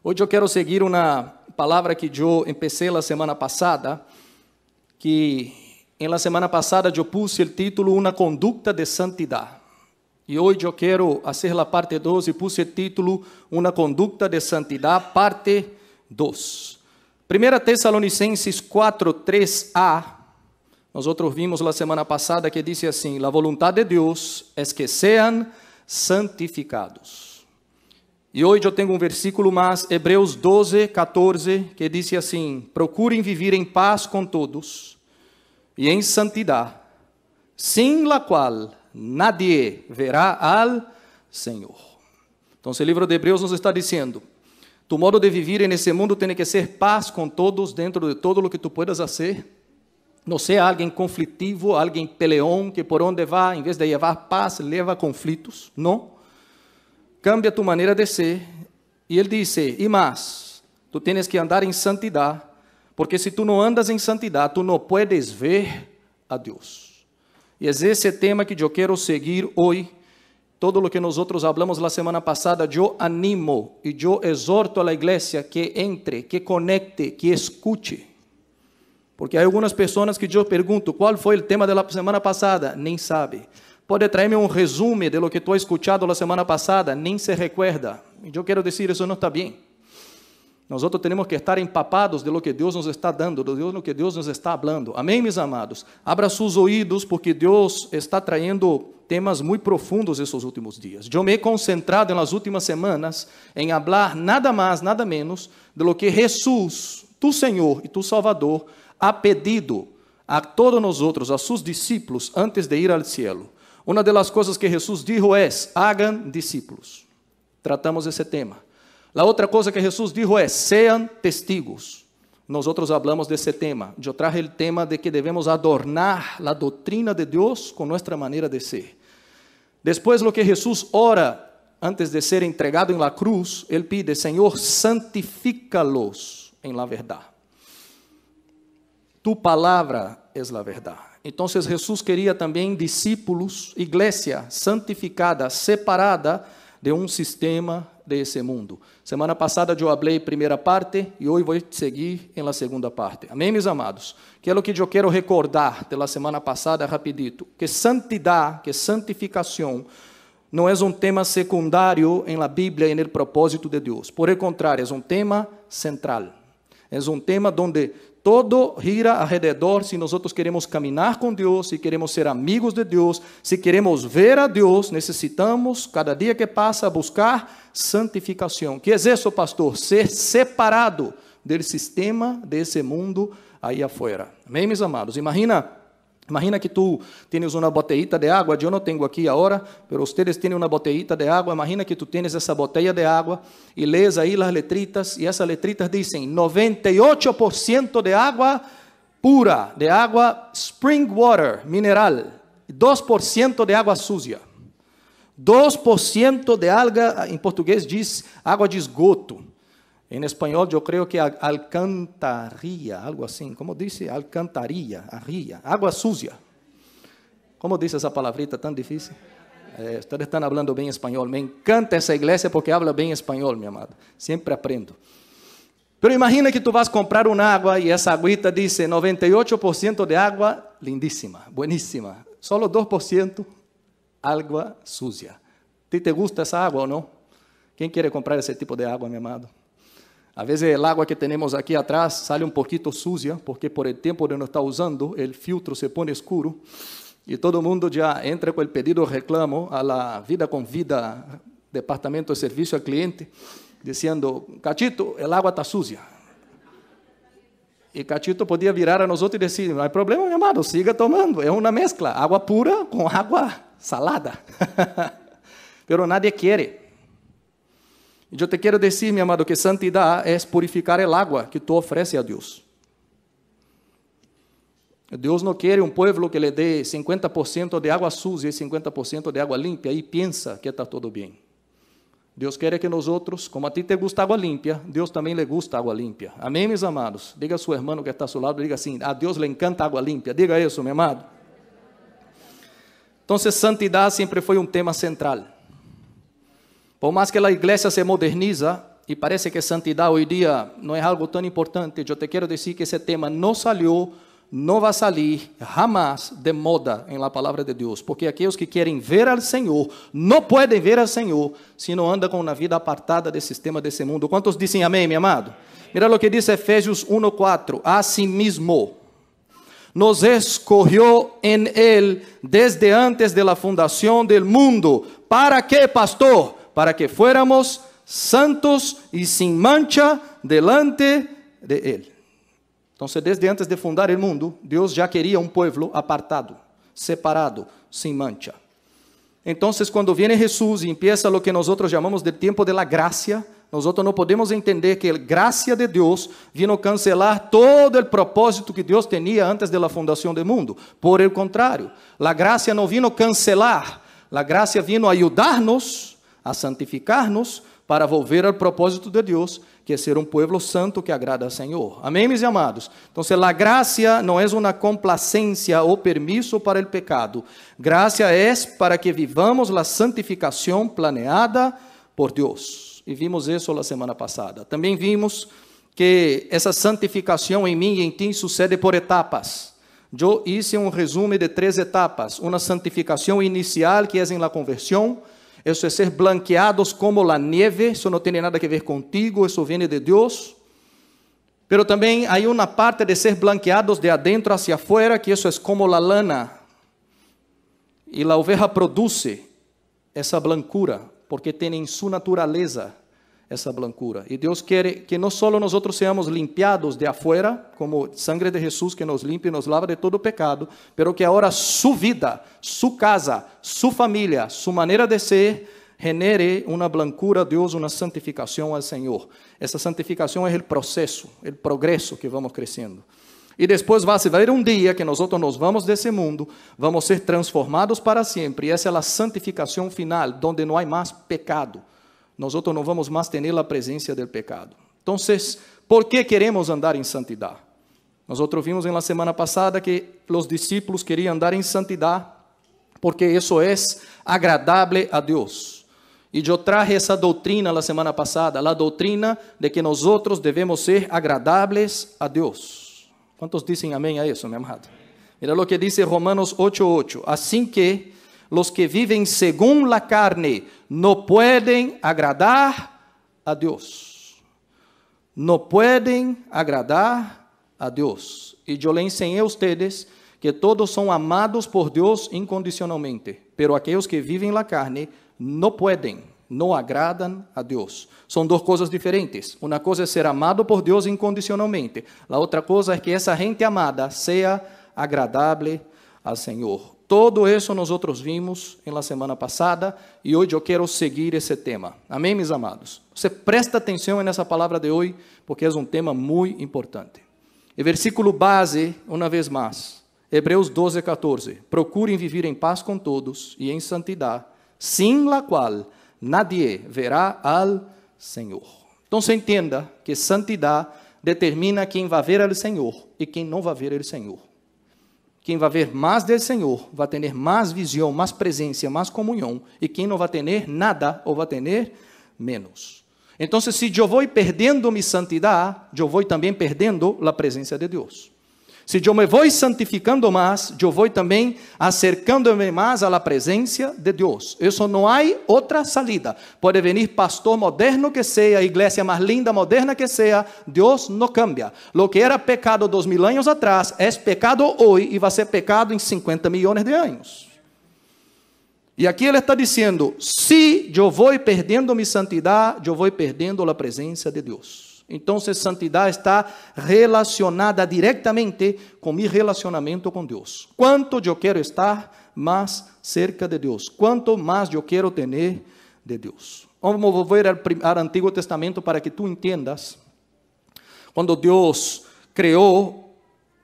Hoje eu quero seguir uma palavra que eu empecé la semana passada, que em la semana passada eu puse o título Uma conduta de santidade. E hoje eu quero fazer a parte 2 e puse o título Uma conduta de santidade, parte 2. 1 Tessalonicenses 4, 3a, nós vimos la semana passada que diz assim: La voluntad de Deus es que sean santificados. E hoje eu tenho um versículo mais, Hebreus 12, 14, que diz assim: Procurem viver em paz com todos e em santidade, sem la qual nadie verá al Senhor. Então, esse livro de Hebreus nos está dizendo: tu modo de viver nesse mundo tem que ser paz com todos, dentro de todo o que tu puedas fazer. Não seja alguém conflitivo, alguém peleão, que por onde vai, em vez de levar paz, leva conflitos. Não. Cambia tu maneira de ser. E ele disse, e mais, tu tens que andar em santidade, porque se tu não andas em santidade, tu não puedes ver a Deus. E é esse tema que eu quero seguir hoje. Todo o que nós falamos na semana passada, eu animo e eu exorto a igreja que entre, que conecte, que escute. Porque há algumas pessoas que eu pergunto, qual foi o tema da semana passada? Nem sabe. Pode trazer-me um resumo de lo que tu has escuchado na semana passada? Nem se recuerda. E eu quero dizer, isso não está bem. Nós temos que estar empapados de lo que Deus nos está dando, de lo que Deus nos está falando. Amém, meus amados? Abra seus ouvidos, porque Deus está trayendo temas muito profundos esses últimos dias. Eu me he concentrado nas últimas semanas em falar nada mais, nada menos de lo que Jesus, tu Senhor e tu Salvador, ha pedido a todos nós outros, a seus discípulos, antes de ir ao cielo. Uma das coisas que Jesus dijo é: hagan discípulos. Tratamos esse tema. A outra coisa que Jesus dijo é: sean testigos. Nós falamos desse tema. Eu traje o tema de que devemos adornar a doutrina de Deus com nossa maneira de ser. Depois, o que Jesus ora antes de ser entregado em la cruz, ele pide: Senhor, santifícalos em la verdade. Tu palavra es la verdade. Então, Jesus queria também discípulos, igreja santificada, separada de um sistema desse mundo. Semana passada eu falei primeira parte e hoje vou seguir em la segunda parte. Amém, meus amados? Que é o que eu quero recordar da semana passada rapidito, que santidade, que santificação não é um tema secundário em la Bíblia e no propósito de Deus. Por el contrário, é um tema central. É um tema onde todo gira alrededor se nós queremos caminhar com Deus, se queremos ser amigos de Deus, se queremos ver a Deus, necessitamos, cada dia que passa, buscar santificação. Que é isso, pastor? Ser separado do sistema desse mundo aí afuera. Amém, meus amados? Imagina que tu tens uma botellita de água, eu não tenho aqui agora, mas vocês têm uma botellita de água. Imagina que tu tens essa botella de água e lees aí as letritas, e essas letritas dizem 98% de água pura, de água spring water, mineral, 2% de água suja, 2% de alga, em português diz água de esgoto. Em espanhol, eu creio que é alcantaria, algo assim. Como disse? Alcantaria, arria, água suja. Como disse essa palavrita tão difícil? Vocês estão falando bem espanhol. Me encanta essa igreja porque habla bem espanhol, meu amado. Sempre aprendo. Pero imagina que tu vas comprar uma água e essa aguita diz 98% de água lindíssima, bueníssima. Solo 2% água suja. ¿Te gusta essa água ou não? Quem quer comprar esse tipo de água, meu amado? A vezes a água que temos aqui atrás sale um pouquinho suja, porque por el tempo de não estar usando, o filtro se põe escuro, e todo mundo já entra com o pedido de reclamo a la Vida com Vida, departamento de serviço ao cliente, dizendo, Cachito, a água está suja. E Cachito podia virar a nós outros e dizer, não há problema, meu amado, siga tomando, é uma mescla, água pura com água salada. Pero nadie quer. Eu te quero dizer, meu amado, que santidade é purificar a água que tu ofereces a Deus. Deus não quer um povo que lhe dê 50% de água suja e 50% de água limpa e pensa que está tudo bem. Deus quer que nós outros, como a ti te gusta água limpa, Deus também lhe gusta água limpa. Amém, meus amados? Diga a seu irmão que está ao seu lado, diga assim, a Deus lhe encanta água limpa. Diga isso, meu amado. Então, santidade sempre foi um tema central. Por mais que a igreja se moderniza, y parece que santidad hoy día no es algo tan importante, yo te quiero decir que ese tema no salió, no va a salir jamás de moda en la palabra de Dios, porque aquellos que quieren ver al Señor no pueden ver al Señor si no andan con una vida apartada del sistema de ese mundo. ¿Cuántos dicen amén, mi amado? Mira lo que dice Efesios 1:4. Asimismo, nos escogió en Él desde antes de la fundación del mundo. ¿Para qué, pastor? Para que fuéramos santos y sin mancha delante de Él. Entonces, desde antes de fundar el mundo, Dios ya quería un pueblo apartado, separado, sin mancha. Entonces, cuando viene Jesús y empieza lo que nosotros llamamos del tiempo de la gracia, nosotros no podemos entender que la gracia de Dios vino a cancelar todo el propósito que Dios tenía antes de la fundación del mundo. Por el contrario, la gracia no vino a cancelar, la gracia vino a ayudarnos, a santificarnos, para volver al propósito de Dios, que es ser un pueblo santo que agrada al Señor. Amén, mis amados? Entonces, la gracia no es una complacencia o permiso para el pecado. Gracia es para que vivamos la santificación planeada por Dios. Y vimos eso la semana pasada. También vimos que esa santificación en mí y en ti sucede por etapas. Yo hice un resumen de 3 etapas. Una santificación inicial, que es en la conversión. Eso es ser blanqueados como la nieve, eso no tiene nada que ver contigo, eso viene de Dios. Pero también hay una parte de ser blanqueados de adentro hacia afuera, que eso es como la lana. Y la oveja produce esa blancura, porque tiene en su naturaleza esa blancura. Y Dios quiere que no solo nosotros seamos limpiados de afuera, como sangre de Jesús que nos limpia y nos lava de todo pecado, pero que ahora su vida, su casa, su familia, su manera de ser, genere una blancura a Dios, una santificación al Señor. Esa santificación es el proceso, el progreso que vamos creciendo. Y después va a haber un día que nosotros nos vamos de ese mundo, vamos a ser transformados para siempre, y esa es la santificación final, donde no hay más pecado. Nosotros no vamos más tener la presencia del pecado. Entonces, ¿por qué queremos andar en santidad? Nosotros vimos en la semana pasada que los discípulos querían andar en santidad porque eso es agradable a Dios. Y yo traje esa doctrina la semana pasada, la doctrina de que nosotros debemos ser agradables a Dios. ¿Cuántos dicen amén a eso, mi amado? Mira lo que dice Romanos 8:8. Así que los que viven según la carne no pueden agradar a Dios. No pueden agradar a Dios. Y yo le enseñé a ustedes que todos son amados por Dios incondicionalmente, pero aquellos que viven la carne no pueden, no agradan a Dios. Son 2 cosas diferentes. Una cosa es ser amado por Dios incondicionalmente. La otra cosa es que esa gente amada sea agradable al Señor. Todo eso nosotros vimos en la semana pasada y hoy yo quiero seguir ese tema. Amén, mis amados? Você presta atenção en esa palabra de hoy porque es un tema muy importante. El versículo base, una vez más, Hebreus 12:14. Procurem vivir en paz con todos y en santidad, sin la cual nadie verá al Señor. Entonces entienda que santidad determina quem vai ver al Señor y quem no va a ver el Señor. Quem vai ver mais del Senhor vai ter mais visão, mais presença, mais comunhão. E quem não vai ter nada ou vai ter menos. Então, se eu vou perdendo minha santidade, eu vou também perdendo a presença de Deus. Se eu me vou santificando mais, eu vou também acercando-me mais à presença de Deus. Isso não há outra salida. Pode vir pastor moderno que seja, igreja mais linda, moderna que seja, Deus não cambia. Lo que era pecado 2000 anos atrás, é pecado hoje e vai ser pecado em 50 milhões de anos. E aqui ele está dizendo, se eu vou perdendo minha santidade, eu vou perdendo a presença de Deus. Então, santidade está relacionada diretamente com meu relacionamento com Deus. Quanto eu quero estar mais cerca de Deus, quanto mais eu quero ter de Deus. Vamos volver ao Antigo Testamento para que tu entendas. Quando Deus criou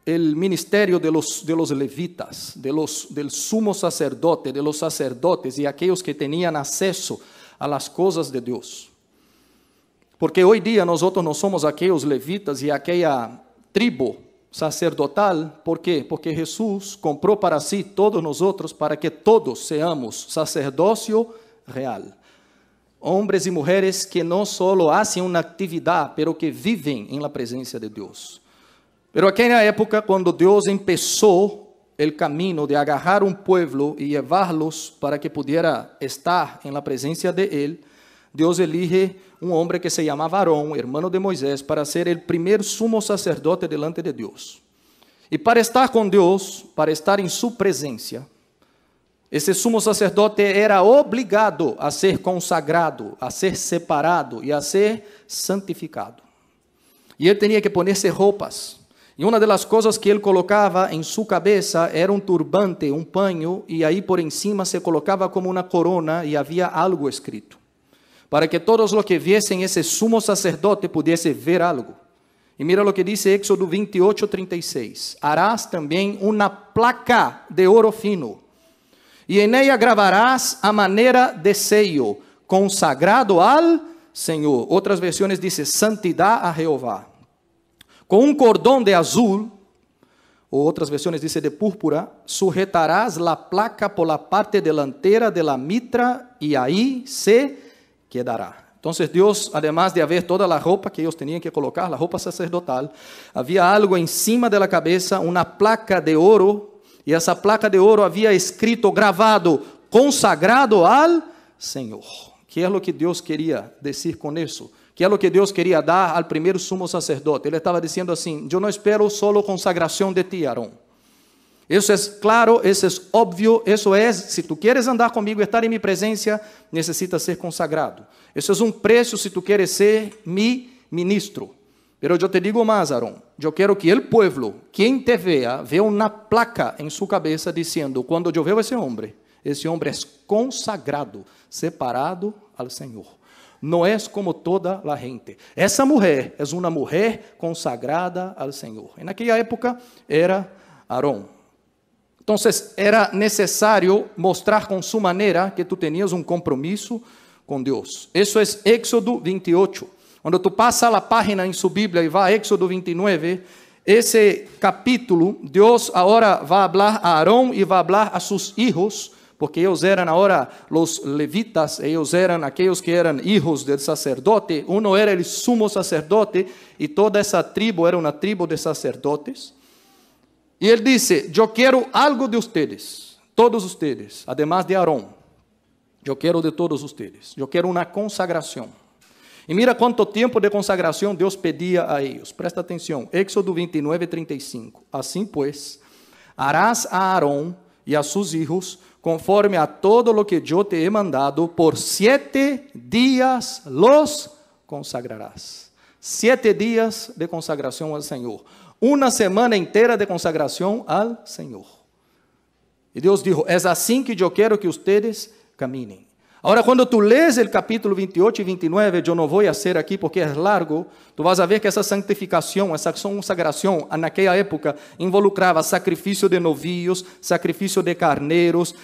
o ministério de los levitas, del sumo sacerdote, de los sacerdotes e aqueles que tinham acesso a las coisas de Deus. Porque hoje dia nós não somos aqueles levitas e aquela tribo sacerdotal. ¿Por quê? Porque Jesus comprou para si todos nós para que todos seamos sacerdócio real. hombres y mujeres que no solo hacen una actividad, pero que viven en la presencia de Dios. Pero aquella época, cuando Dios empezó el camino de agarrar un pueblo y llevarlos para que pudiera estar en la presencia de Él, Dios elige un hombre que se llamaba Aarón, hermano de Moisés, para ser el primer sumo sacerdote delante de Dios. Y para estar con Dios, para estar en su presencia, esse sumo sacerdote era obrigado a ser consagrado, a ser separado e a ser santificado. E ele tinha que ponerse roupas. E uma das coisas que ele colocava em sua cabeça era um turbante, um paño, e aí por encima se colocava como uma corona e havia algo escrito, para que todos os que viessem esse sumo sacerdote pudessem ver algo. E mira o que diz Éxodo 28:36. Harás também uma placa de ouro fino, e em ella gravarás a maneira de sello, consagrado al Senhor. Outras versões dizem santidade a Jeová. Com um cordão de azul, ou outras versões dizem de púrpura, sujetarás la placa por la parte delantera de la mitra, e aí se quedará. Então, Deus, además de haver toda a roupa que eles tinham que colocar, a roupa sacerdotal, havia algo em cima da cabeça, uma placa de ouro. E essa placa de ouro havia escrito, gravado, consagrado al Senhor. Que é o que Deus queria dizer com isso? Que é o que Deus queria dar ao primeiro sumo sacerdote? Ele estava dizendo assim: eu não espero solo consagração de ti, Aarón. Isso é claro, isso é óbvio, isso é, se tu queres andar comigo e estar em minha presença, necessitas ser consagrado. Isso é um preço se tu queres ser mi ministro. Pero eu te digo mais, Aarón, eu quero que o povo, quem te vea uma placa em sua cabeça dizendo, quando eu vejo esse homem é consagrado, separado ao Senhor. Não é como toda a gente. Essa mulher é uma mulher consagrada ao Senhor. E naquela época era Aarón. Então, era necessário mostrar com sua maneira que tu tenias um compromisso com Deus. Isso é Éxodo 28. Quando tu passa a página em sua Bíblia e vai a Éxodo 29, esse capítulo, Deus agora vai falar a Aarón e vai falar a seus filhos, porque eles eram agora os levitas, eles eram aqueles que eram filhos do sacerdote. Um era o sumo sacerdote e toda essa tribo era uma tribo de sacerdotes. E ele disse: eu quero algo de ustedes, todos ustedes, además de Aarón. Eu quero de todos ustedes. Eu quero uma consagração. E mira quanto tempo de consagração Deus pedia a eles. Presta atenção. Éxodo 29:35. Assim, pues, harás a Aarón e a sus hijos conforme a todo lo que yo te he mandado, por 7 días los consagrarás. 7 días de consagração ao Senhor. Uma semana inteira de consagração ao Senhor. E Deus dijo: é assim que eu quero que ustedes caminem. Agora, quando tu lês o capítulo 28 e 29, eu não vou fazer aqui porque é largo, tu vas a ver que essa santificação, essa consagração, naquela época, involucrava sacrifício de novilhos, sacrifício de carneiros,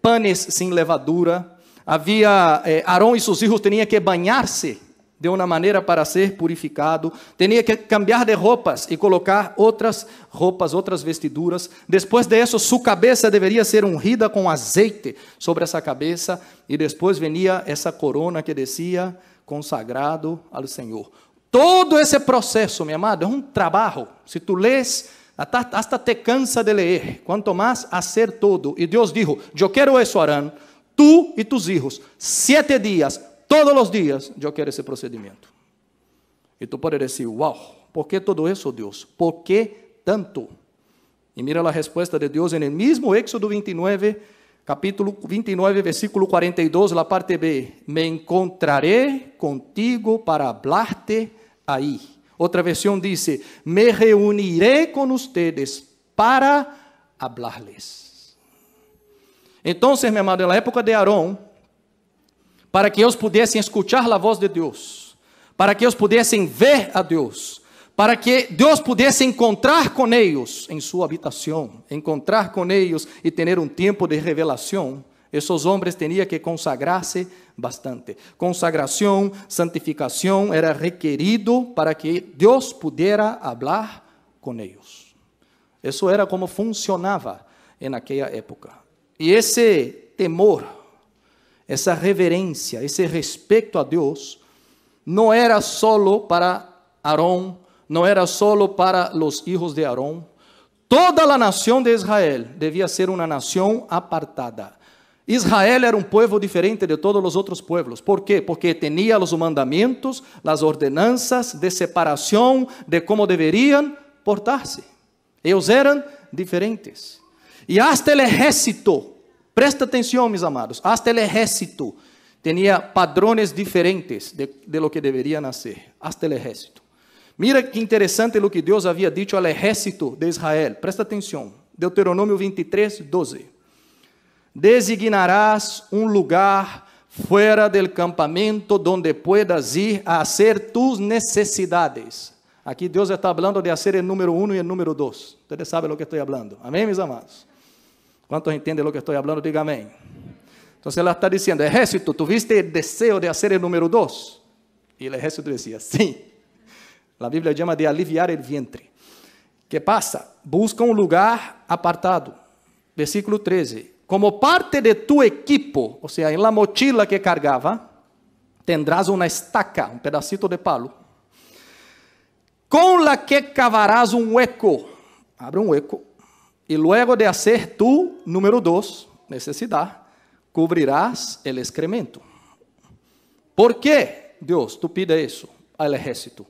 panes sem levadura. Havia, Aarón e seus filhos tinham que banhar-se de uma maneira para ser purificado, tinha que cambiar de roupas e colocar outras roupas, outras vestiduras. Depois de isso, sua cabeça deveria ser ungida com azeite sobre essa cabeça, e depois venia essa corona que descia, consagrado ao Senhor. Todo esse processo, meu amado, é um trabalho. Se tu lês, hasta te cansa de ler, quanto mais hacer todo. E Deus dijo: eu quero isso, Aarón, tu e tus hijos, 7 dias, todos os dias, eu quero esse procedimento. E tu pode dizer: uau, por que todo isso, Deus? Por que tanto? E mira a resposta de Deus no mesmo Éxodo 29, capítulo 29, versículo 42, la parte B. Me encontraré contigo para hablarte aí. Outra versão diz: me reuniré com ustedes para hablarles. Então, meu amado, na época de Aarón, para que eles pudessem escutar a voz de Deus, para que eles pudessem ver a Deus, para que Deus pudesse encontrar com eles em sua habitação, encontrar com eles e ter um tempo de revelação, esses homens tinham que consagrar-se bastante. Consagração, santificação era requerido para que Deus pudesse falar com eles. Isso era como funcionava naquela época. E esse temor, essa reverência, esse respeito a Deus, não era solo para Aarón, não era solo para os hijos de Aarón. Toda a nação de Israel devia ser uma nação apartada. Israel era um povo diferente de todos os outros pueblos. ¿Por quê? Porque tinha os mandamentos, as ordenanças de separação, de como deveriam portar-se. Eles eram diferentes. E hasta o ejército, presta atenção, meus amados, hasta o ejército tinha padrões diferentes de lo que deveriam ser. Hasta o ejército. Mira que interessante o que Deus havia dito ao ejército de Israel. Presta atenção. Deuteronômio 23, 12. Designarás um lugar fuera del campamento donde puedas ir a hacer tus necessidades. Aqui Deus está falando de fazer o número 1 e o número 2. Vocês sabem do que estou falando. Amém, meus amados? Quantos entendem do que estou falando? Diga amém. Então, ela está dizendo, ejército, ¿tuviste el deseo de hacer el número 2? E o ejército decía, sim. A Bíblia chama de aliviar el vientre. ¿Qué pasa? Busca um lugar apartado. Versículo 13. Como parte de tu equipo, ou seja, em la mochila que cargava, tendrás uma estaca, um pedacito de palo, com la que cavarás um hueco. Abre um hueco. E luego de hacer tu, número 2, necessidade, cobrirás el excremento. ¿Por qué, Dios, tú pides eso al ejército?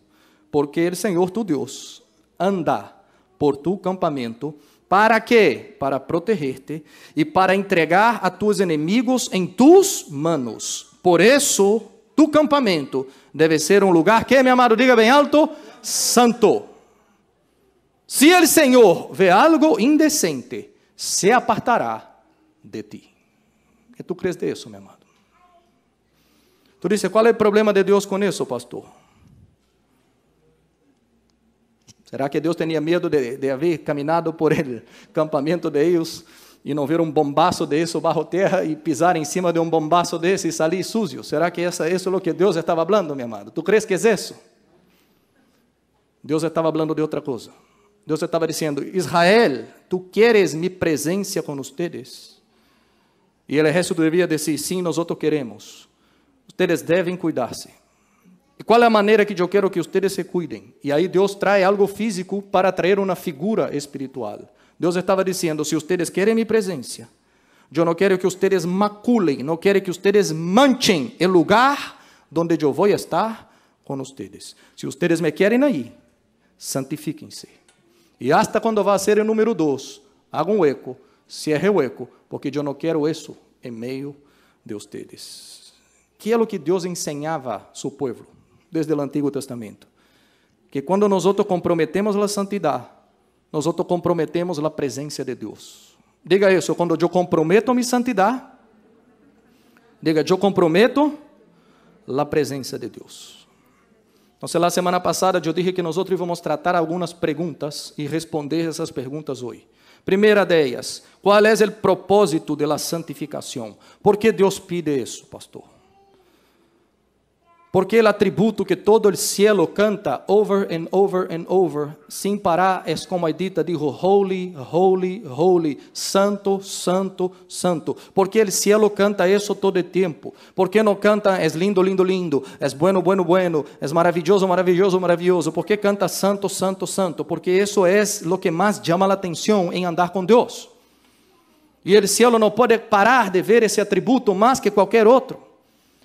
Porque el Señor tu Dios anda por tu campamento. ¿Para qué? Para protegerte y para entregar a tus enemigos en tus manos. Por eso, tu campamento debe ser un lugar, ¿qué, mi amado? Diga bien alto, santo. Si el Señor ve algo indecente, se apartará de ti. ¿Qué tú crees de eso, mi amado? Tú dices, ¿cuál es el problema de Dios con eso, pastor? ¿Será que Deus tinha medo de haver caminhado por el campamento de ellos e não ver um bombaço desse bajo terra e pisar em cima de um bombaço desse e sair sujo? ¿Será que isso é o que Deus estava falando, meu amado? ¿Tu crees que é isso? Deus estava falando de outra coisa. Deus estava dizendo, Israel, tu queres mi presença com ustedes? E o exército devia dizer, sim, nós queremos. Ustedes devem cuidar-se. E qual é a maneira que eu quero que ustedes se cuidem? E aí Deus traz algo físico para trazer uma figura espiritual. Deus estava dizendo, se ustedes querem minha presença, eu não quero que ustedes maculem, não quero que ustedes manchem o lugar onde eu vou estar com ustedes. Se ustedes me querem aí, santifiquem-se. E hasta quando vai ser o número 2, haga um eco, cierre o eco, porque eu não quero isso em meio de ustedes. Que é o que Deus ensinava a seu povo desde o Antigo Testamento? Que quando nós comprometemos a santidade, nós comprometemos a presença de Deus. Diga isso, quando eu comprometo minha santidade, diga, eu comprometo a presença de Deus. Então, na semana passada eu dije que nós íamos tratar algumas perguntas e responder essas perguntas hoje. Primeira delas, qual é o propósito da santificação? ¿Por que Deus pide isso, pastor? Porque o atributo que todo o cielo canta over and over and over, sem parar, é como a Edita dijo, holy, holy, holy, santo, santo, santo. Porque o cielo canta isso todo o tempo. Porque não canta, é lindo, lindo, lindo, é bueno, bueno, bueno, é maravilhoso, maravilhoso, maravilhoso. Porque canta santo, santo, santo? Porque isso é o que mais chama a atenção em andar com Deus. E o cielo não pode parar de ver esse atributo mais que qualquer outro.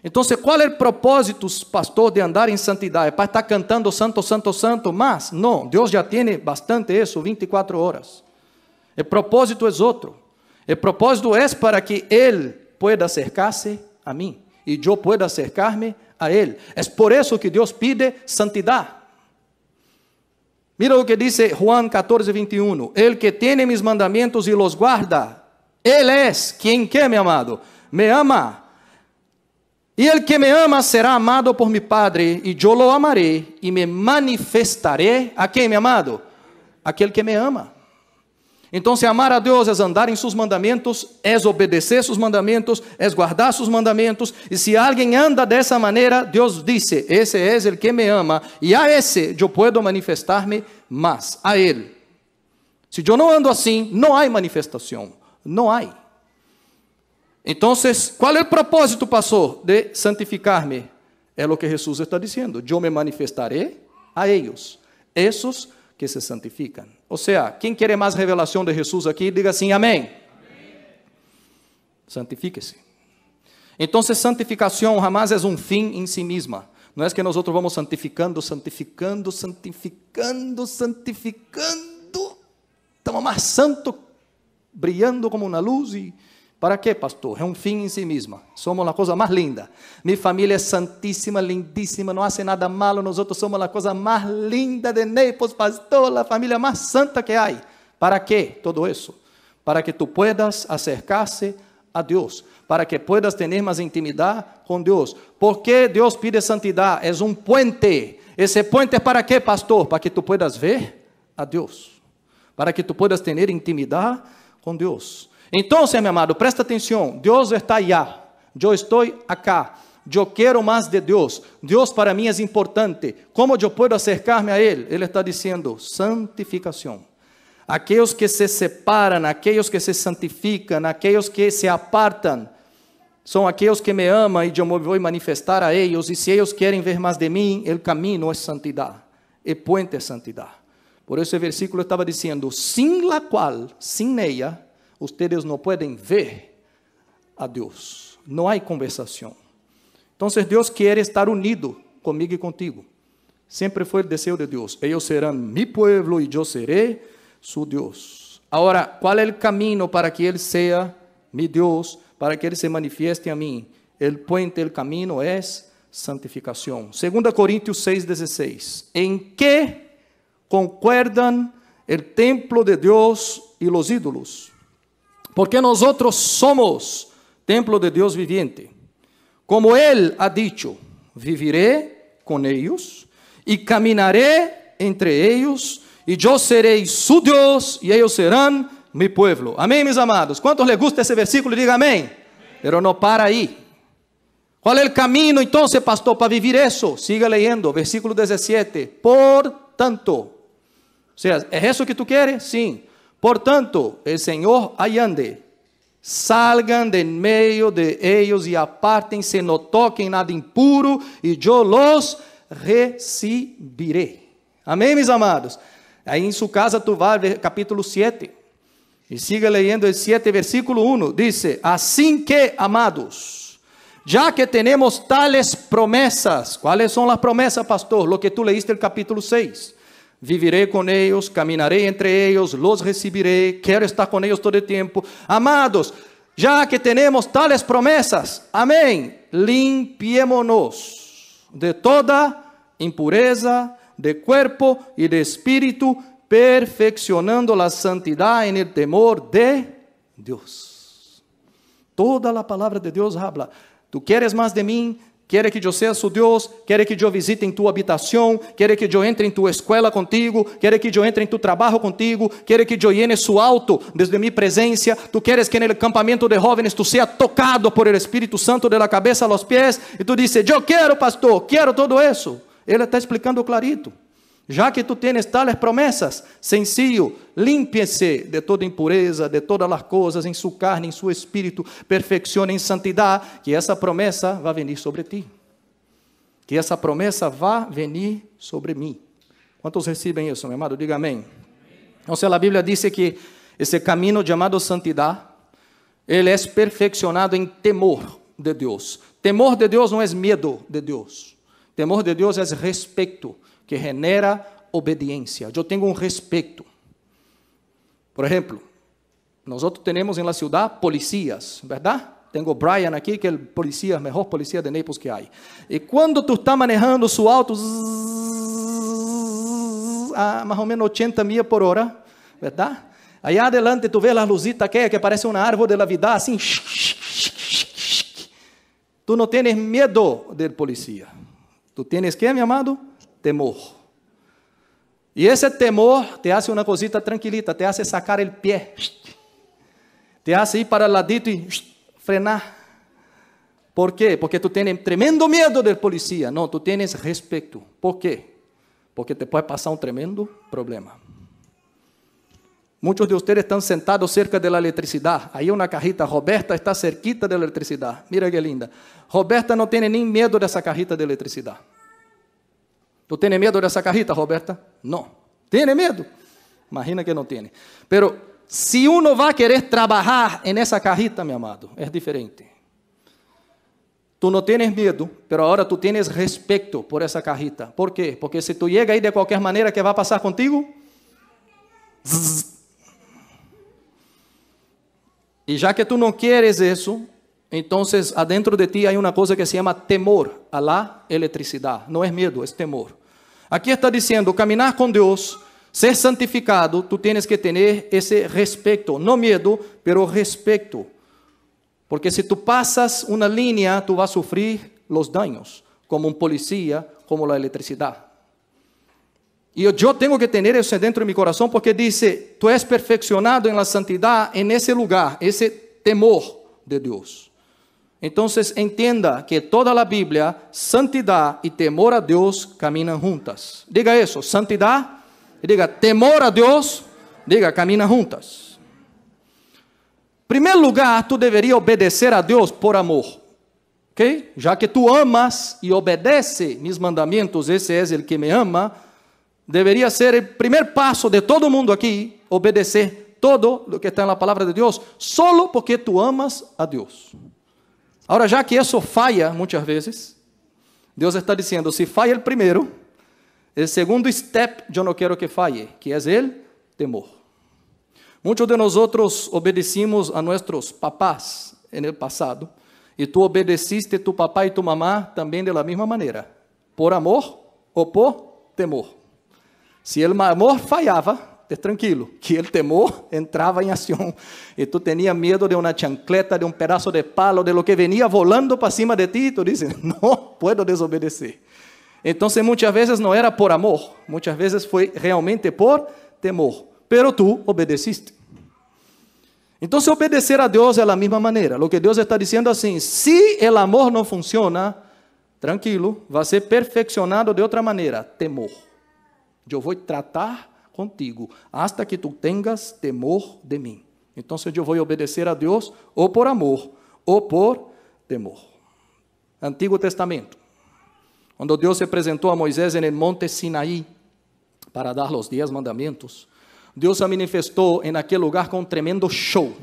Então, qual é o propósito, pastor, de andar em santidade? É para estar cantando santo, santo, santo? Mas, não, Deus já tem bastante isso, 24 horas. O propósito é outro. O propósito é para que Ele pueda acercar-se a mim e eu pueda acercar-me a Ele. É por isso que Deus pide santidade. Mira o que diz Juan 14, 21. El que tiene mis mandamentos e los guarda, Ele é quem que, meu amado, me ama. E el que me ama será amado por mi Padre, e eu lo amaré, e me manifestaré a quem, meu amado? Aquele que me ama. Então, se amar a Deus é andar em seus mandamentos, é obedecer seus mandamentos, é guardar seus mandamentos, e se alguém anda dessa maneira, Deus disse, esse é o que me ama, e a esse eu puedo manifestar-me mais, a Ele. Se eu não ando assim, não há manifestação, não há. Entonces, ¿cuál es el propósito, pastor, de santificar-me? É o que Jesus está dizendo. Eu me manifestaré a eles, esos que se santificam. Ou seja, quem quer mais revelação de Jesus aqui, diga assim, amém. Santifique-se. Então, santificação jamais é um fim em si mesma. Não é que nós outros vamos santificando. Estamos mais santos, brilhando como uma luz. E para quê, pastor? É um fim em si mesma. Somos a coisa mais linda. Minha família é santíssima, lindíssima, não hace nada malo. Nós outros somos a coisa mais linda de Naples, pastor, a família mais santa que há. Para quê todo isso? Para que tu puedas acercar-se a Deus, para que puedas ter mais intimidade com Deus. ¿Por que Deus pide santidade? É um puente. Esse puente é para quê, pastor? Para que tu puedas ver a Deus, para que tu puedas ter intimidade com Deus. Então, meu amado, presta atenção. Deus está allá, eu estou acá. Eu quero mais de Deus. Deus para mim é importante. Como eu posso acercar-me a Ele? Ele está dizendo santificação. Aqueles que se separam, aqueles que se santificam, aqueles que se apartam, são aqueles que me amam e eu me vou manifestar a eles. E se eles querem ver mais de mim, o caminho é santidade, o puente é santidade. Por isso, o versículo estava dizendo: sem la qual, sem ella, ustedes não podem ver a Deus. Não há conversação. Então, Deus quer estar unido comigo e contigo. Sempre foi o desejo de Deus. Eles serão mi pueblo e eu serei su Deus. Agora, qual é o caminho para que Ele seja mi Deus, para que Ele se manifieste a mim? O puente, o caminho é santificação. 2 Coríntios 6:16. Em que concuerdan o templo de Deus e os ídolos? Porque nós outros somos templo de Deus viviente. Como Ele ha dicho, viviré com eles e caminaré entre eles, e eu serei su Deus, e eles serão mi pueblo. Amém, meus amados? Quantos les gusta esse versículo? Diga amém. Pero não para aí. Qual é o caminho, então, pastor, para viver isso? Siga leyendo, versículo 17. Portanto, ou seja, é isso que tu queres? Sim. Portanto, o Senhor allande, salgan de meio de ellos e apartem-se, não toquem nada impuro, e eu los recibiré. Amém, meus amados? Aí em sua casa tu vai, capítulo 7, e siga leyendo o 7, versículo 1, diz: assim que, amados, já que temos tales promessas. ¿Cuáles são as promessas, pastor? Lo que tu leíste no capítulo 6. Viviré com eles, caminaré entre eles, los recibiré, quero estar com eles todo o tempo. Amados, já que temos tales promessas, amém, limpiémonos de toda impureza de cuerpo y de espíritu, perfeccionando la santidad en el temor de Dios. Toda la palabra de Dios habla. ¿Tú quieres más de mí? ¿Quieres que yo sea su Dios? ¿Quieres que yo visite en tu habitación? ¿Quieres que yo entre en tu escuela contigo? ¿Quieres que yo entre en tu trabajo contigo? ¿Quieres que yo llene su auto desde mi presencia? ¿Tú quieres que en el campamento de jóvenes tú seas tocado por el Espíritu Santo de la cabeza a los pies? Y tú dices, yo quiero, pastor, quiero todo eso. Ele está explicando clarito. Já que tu tens tales promessas, sencillo, límpiese de toda impureza, de todas as coisas em sua carne, em seu espírito, perfeccione em santidade, que essa promessa vai venir sobre ti. Que essa promessa vai venir sobre mim. Quantos recebem isso, meu amado? Diga amém. Então, a Bíblia diz que esse caminho chamado santidade, ele é perfeccionado em temor de Deus. Temor de Deus não é medo de Deus. Temor de Deus é respeito, que genera obediência. Eu tenho um respeito. Por exemplo, nós temos em la ciudad policías, verdade? Tenho Brian aqui, que é o policía, melhor policía de Naples que há. E quando tu está manejando seu auto a mais ou menos 80 milhas por hora, verdade? Aí adelante tu vê as luzitas que parece uma árvore da vida, assim. Tu não tens medo do policía. Tu tens que, meu amado? Temor. E esse temor te hace uma cosita tranquilita, te hace sacar o pé, te hace ir para o ladito e frenar. ¿Por quê? Porque tu tens tremendo medo do policía. Não, tu tens respeito. ¿Por quê? Porque te pode passar um tremendo problema. Muchos de ustedes están sentados cerca de la electricidad. Ahí una cajita. Roberta está cerquita de la electricidad. Mira qué linda. Roberta no tiene ni miedo de esa cajita de electricidad. ¿Tú tienes miedo de esa cajita, Roberta? No. ¿Tiene miedo? Imagina que no tiene. Pero si uno va a querer trabajar en esa cajita, mi amado, es diferente. Tú no tienes miedo, pero ahora tú tienes respeto por esa cajita. ¿Por qué? Porque si tú llegas ahí de cualquier manera, ¿qué va a pasar contigo? Zzz. Y ya que tú no quieres eso, entonces adentro de ti hay una cosa que se llama temor a la electricidad. No es miedo, es temor. Aquí está diciendo, caminar con Dios, ser santificado, tú tienes que tener ese respeto. No miedo, pero respeto. Porque si tú pasas una línea, tú vas a sufrir los daños, como un policía, como la electricidad. Y yo tengo que tener eso dentro de mi corazón porque dice, tú eres perfeccionado en la santidad en ese lugar, ese temor de Dios. Entonces entienda que toda la Biblia, santidad y temor a Dios caminan juntas. Diga eso, santidad, diga temor a Dios, diga caminan juntas. En primer lugar, tú deberías obedecer a Dios por amor. ¿Okay? Ya que tú amas y obedeces mis mandamientos, ese es el que me ama. Debería ser el primer paso de todo mundo aquí, obedecer todo lo que está en la palabra de Dios, solo porque tú amas a Dios. Ahora, ya que eso falla muchas veces, Dios está diciendo, si falla el primero, el segundo step yo no quiero que falle, que es el temor. Muchos de nosotros obedecimos a nuestros papás en el pasado, y tú obedeciste a tu papá y tu mamá también de la misma manera, por amor o por temor. Si el amor fallaba, estés tranquilo, que el temor entraba en acción y tú tenías miedo de una chancleta, de un pedazo de palo, de lo que venía volando para cima de ti y tú dices, no puedo desobedecer. Entonces muchas veces no era por amor, muchas veces fue realmente por temor, pero tú obedeciste. Entonces obedecer a Dios es la misma manera. Lo que Dios está diciendo así, si el amor no funciona, tranquilo, va a ser perfeccionado de otra manera, temor. Yo voy a tratar contigo hasta que tú tengas temor de mí. Entonces yo voy a obedecer a Dios o por amor o por temor. Antiguo Testamento. Cuando Dios se presentó a Moisés en el monte Sinaí para dar los 10 mandamientos, Dios se manifestó en aquel lugar con un tremendo show.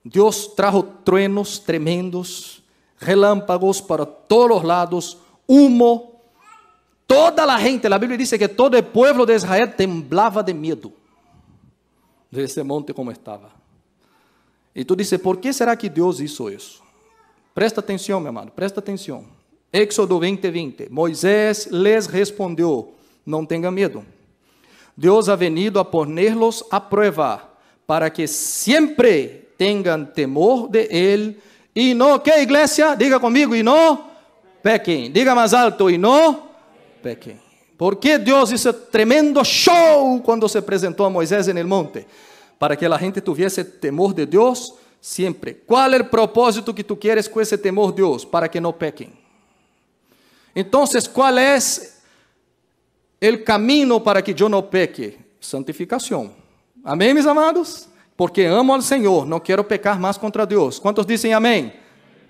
Dios trajo truenos tremendos, relámpagos para todos los lados, humo. Toda la gente, la Biblia dice que todo el pueblo de Israel temblaba de miedo de ese monte como estaba. Y tú dices, ¿por qué será que Dios hizo eso? Presta atención, mi hermano, presta atención. Éxodo 20:20. Moisés les respondió, no tengan miedo. Dios ha venido a ponerlos a prueba para que siempre tengan temor de Él y no, ¿qué iglesia? Diga conmigo, y no pequen. Diga más alto, y no pequen. ¿Por qué Dios hizo tremendo show cuando se presentó a Moisés en el monte? Para que la gente tuviese temor de Dios siempre. ¿Cuál es el propósito que tú quieres con ese temor de Dios? Para que no pequen. Entonces, ¿cuál es el camino para que yo no peque? Santificación. Amén, mis amados? Porque amo al Señor, no quiero pecar más contra Dios. ¿Cuántos dicen amén?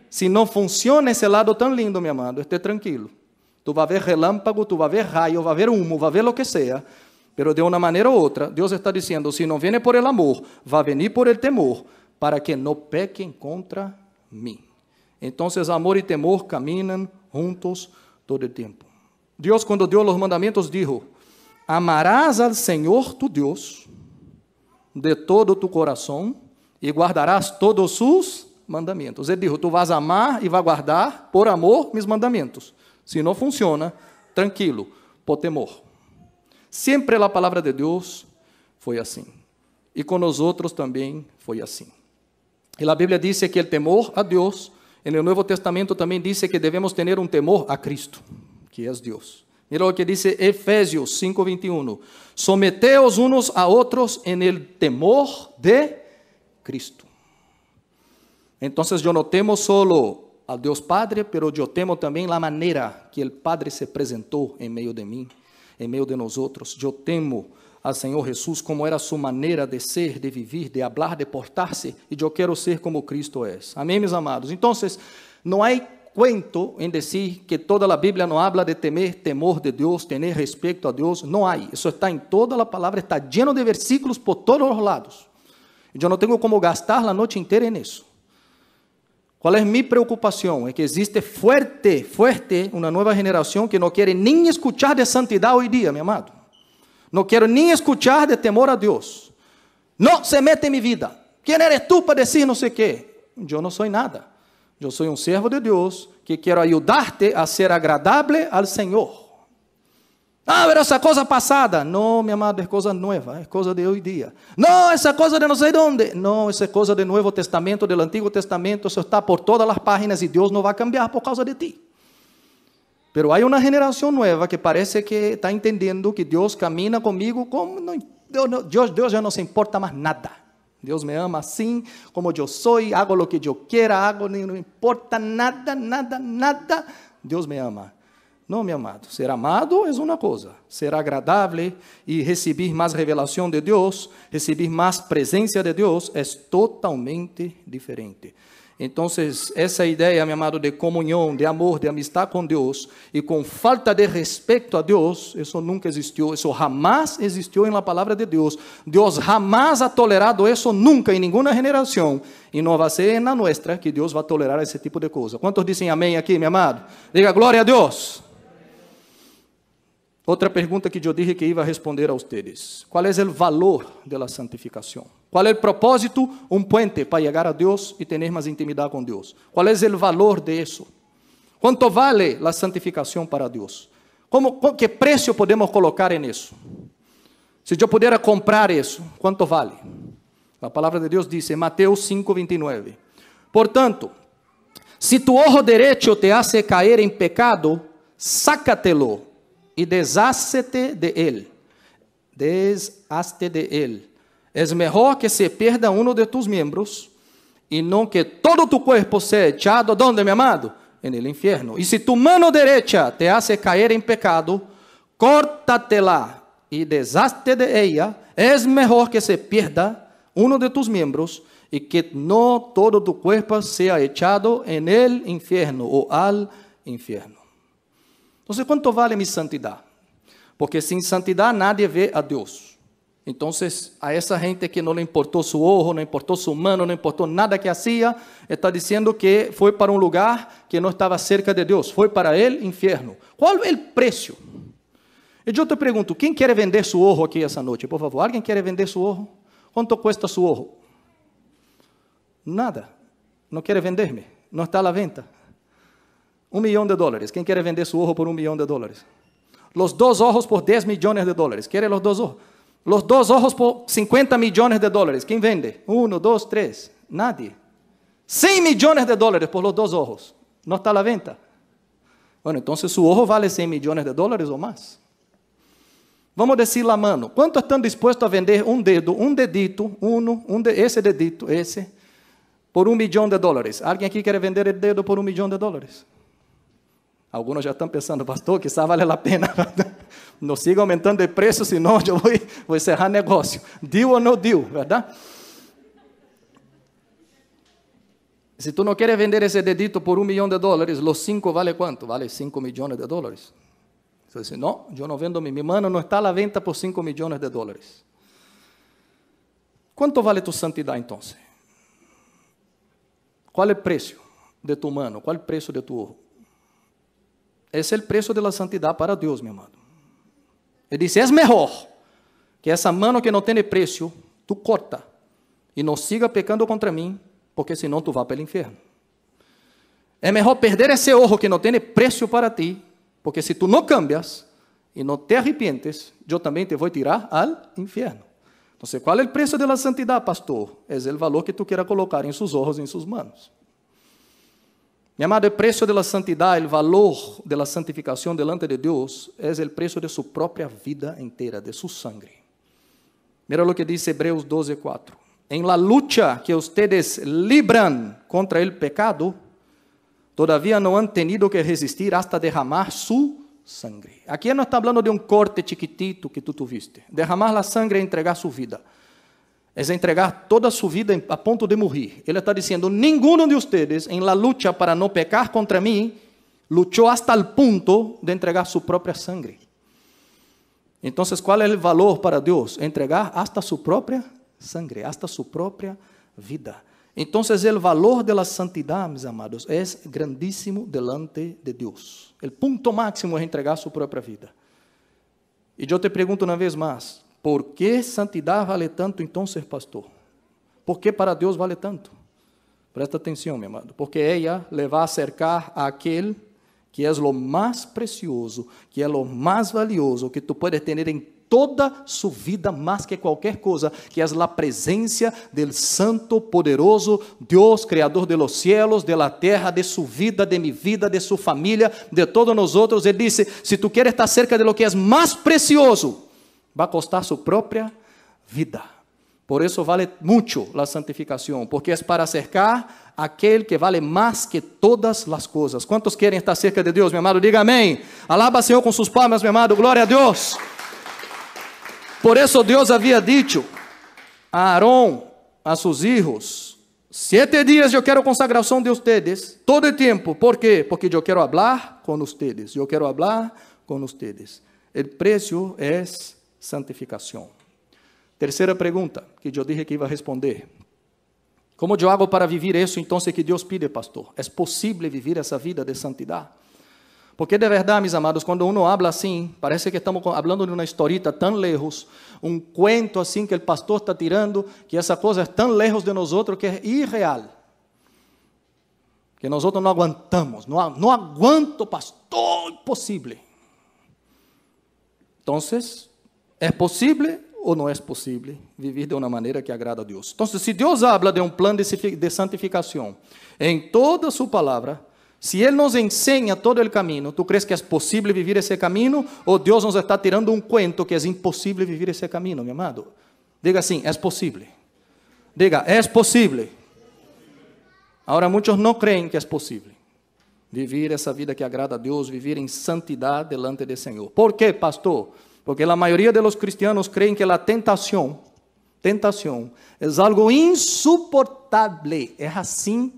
Si no funciona ese lado tan lindo, mi amado, esté tranquilo. Tú vas a ver relámpago, tú vas a ver rayo, vas a ver humo, vas a ver lo que sea, pero de una manera u otra, Dios está diciendo, si no viene por el amor, va a venir por el temor, para que no pequen contra mí. Entonces, amor y temor caminan juntos todo el tiempo. Dios, cuando dio los mandamientos, dijo, amarás al Señor tu Dios de todo tu corazón y guardarás todos sus mandamientos. Él dijo, tú vas a amar y vas a guardar por amor mis mandamientos. Si no funciona, tranquilo, por temor. Siempre la palabra de Dios fue así. Y con nosotros también fue así. Y la Biblia dice que el temor a Dios, en el Nuevo Testamento también dice que debemos tener un temor a Cristo, que es Dios. Mira lo que dice Efesios 5:21. Someteos unos a otros en el temor de Cristo. Entonces yo no temo solo al Dios Padre, pero yo temo también la manera que el Padre se presentó en medio de mí. en medio de nosotros. Yo temo al Señor Jesús, como era su manera de ser, de vivir, de hablar, de portarse, y yo quiero ser como Cristo es. Amén, mis amados. Entonces, no hay cuento en decir que toda la Biblia no habla de temer, temor de Dios, tener respeto a Dios. No hay. Eso está en toda la palabra, está lleno de versículos por todos los lados. Yo no tengo como gastar la noche entera en eso. ¿Cuál es mi preocupación? Es que existe fuerte una nueva generación que no quiere ni escuchar de santidad hoy día, mi amado. No quiero ni escuchar de temor a Dios. No se mete en mi vida. ¿Quién eres tú para decir no sé qué? Yo no soy nada. Yo soy un siervo de Dios que quiero ayudarte a ser agradable al Señor. Ah, pero esa cosa pasada. No, mi amado, es cosa nueva, es cosa de hoy día. No, esa cosa de no sé dónde. No, esa es cosa del Nuevo Testamento, del Antiguo Testamento. Eso está por todas las páginas y Dios no va a cambiar por causa de ti. Pero hay una generación nueva que parece que está entendiendo que Dios camina conmigo como Dios ya no se importa más nada. Dios me ama así como yo soy, hago lo que yo quiera, no me importa nada. Dios me ama. No, mi amado, ser amado es una cosa, ser agradable y recibir más revelación de Dios, recibir más presencia de Dios es totalmente diferente. Entonces, esa idea, mi amado, de comunión, de amor, de amistad con Dios y con falta de respeto a Dios, eso nunca existió, eso jamás existió en la palabra de Dios. Dios jamás ha tolerado eso nunca en ninguna generación y no va a ser en la nuestra que Dios va a tolerar ese tipo de cosas. ¿Cuántos dicen amén aquí, mi amado? Diga, gloria a Dios. Otra pregunta que yo dije que iba a responder a ustedes. ¿Cuál es el valor de la santificación? ¿Cuál es el propósito? Un puente para llegar a Dios y tener más intimidad con Dios. ¿Cuál es el valor de eso? ¿Cuánto vale la santificación para Dios? ¿Qué precio podemos colocar en eso? Si yo pudiera comprar eso, ¿cuánto vale? La palabra de Dios dice, Mateo 5:29. Por tanto, si tu ojo derecho te hace caer en pecado, sácatelo y deshazte de él. Deshazte de él. Es mejor que se pierda uno de tus miembros y no que todo tu cuerpo sea echado, ¿dónde, mi amado? En el infierno. Y si tu mano derecha te hace caer en pecado, córtatela y deshazte de ella. Es mejor que se pierda uno de tus miembros y que no todo tu cuerpo sea echado en el infierno o al infierno. Entonces, ¿cuánto vale mi santidad? Porque sin santidad nadie ve a Dios. Entonces, a esa gente que no le importó su ojo, no importó su mano, no importó nada que hacía, está diciendo que fue para un lugar que no estaba cerca de Dios, fue para el infierno. ¿Cuál es el precio? Y yo te pregunto, ¿quién quiere vender su ojo aquí esa noche? Por favor, ¿alguien quiere vender su ojo? ¿Cuánto cuesta su ojo? Nada. ¿No quiere venderme? No está a la venta. $1 millón. ¿Quién quiere vender su ojo por $1 millón? Los dos ojos por $10 millones. ¿Quiere los dos ojos? Los dos ojos por $50 millones. ¿Quién vende? 1, 2, 3. Nadie. $100 millones por los dos ojos. ¿No está a la venta? Bueno, entonces su ojo vale $100 millones o más. Vamos a decir la mano. ¿Cuántos están dispuestos a vender un dedo, un dedito, ese dedito, ese, por $1 millón? ¿Alguien aquí quiere vender el dedo por $1 millón? Algunos já estão pensando, pastor, quizá vale a pena. Não siga aumentando de preço, senão eu vou encerrar negócio. Deal ou não deal, verdade? Se tu não queres vender esse dedito por $1 millón, los 5 vale quanto? Vale $5 millones. Você diz, não, eu não vendo, mi mano não está à venda por $5 millones. Quanto vale tu santidade, então? Qual é o preço de tu mano? Qual é o preço de tu ojo? Esse é o preço da santidade para Deus, meu amado. Ele disse, é melhor que essa mano que não tem preço, tu corta e não siga pecando contra mim, porque senão tu vai para o inferno. É melhor perder esse ojo que não tem preço para ti, porque se tu não cambias e não te arrepientes, eu também te vou tirar ao inferno. Então, qual é o preço da santidade, pastor? É o valor que tu queira colocar em seus ojos, em suas manos. Mi amado, el precio de la santidad, el valor de la santificación delante de Dios es el precio de su propia vida entera, de su sangre. Mira lo que dice Hebreos 12:4. En la lucha que ustedes libran contra el pecado, todavía no han tenido que resistir hasta derramar su sangre. Aquí no está hablando de un corte chiquitito que tú tuviste. Derramar la sangre es entregar su vida. Es entregar toda su vida a ponto de morir. Ele está diciendo, ninguno de ustedes en la lucha para no pecar contra mí, luchó hasta el punto de entregar su propia sangre. Entonces, ¿cuál es el valor para Dios? Entregar hasta su propia sangre, hasta su propia vida. Entonces, el valor de la santidad, mis amados, es grandísimo delante de Dios. El punto máximo es entregar su propia vida. Y yo te pregunto una vez más, ¿por qué santidad vale tanto entonces, pastor? ¿Por qué para Dios vale tanto? Presta atención, mi amado, porque ella le va a acercar a aquel que es lo más precioso, que es lo más valioso que tú puedes tener en toda su vida, más que cualquier cosa, que es la presencia del santo, poderoso Dios, creador de los cielos, de la tierra, de su vida, de mi vida, de su familia, de todos nosotros. Él dice, si tú quieres estar cerca de lo que es más precioso, va a costar su propia vida. Por eso vale mucho la santificación, porque es para acercar a aquel que vale más que todas las cosas. ¿Cuántos quieren estar cerca de Dios, mi amado? Diga amén. Alaba al Señor con sus palmas, mi amado. Gloria a Dios. Por eso Dios había dicho a Aarón, a sus hijos, 7 días yo quiero consagración de ustedes, todo el tiempo. ¿Por qué? Porque yo quiero hablar con ustedes. Yo quiero hablar con ustedes. El precio es santificación. Tercera pregunta que yo dije que iba a responder. ¿Cómo yo hago para vivir eso entonces que Dios pide, pastor? ¿Es posible vivir esa vida de santidad? Porque de verdad, mis amados, cuando uno habla así, parece que estamos hablando de una historita tan lejos, un cuento así que el pastor está tirando, que esa cosa es tan lejos de nosotros que es irreal. Que nosotros no aguantamos, no aguanto, pastor, imposible. Entonces, ¿es posible o no es posible vivir de una manera que agrada a Dios? Entonces, si Dios habla de un plan de santificación en toda su palabra, si Él nos enseña todo el camino, ¿tú crees que es posible vivir ese camino? ¿O Dios nos está tirando un cuento que es imposible vivir ese camino, mi amado? Diga así, es posible. Diga, es posible. Ahora, muchos no creen que es posible vivir esa vida que agrada a Dios, vivir en santidad delante del Señor. ¿Por qué, pastor? Porque la mayoría de los cristianos creen que la tentación es algo insoportable. Es así.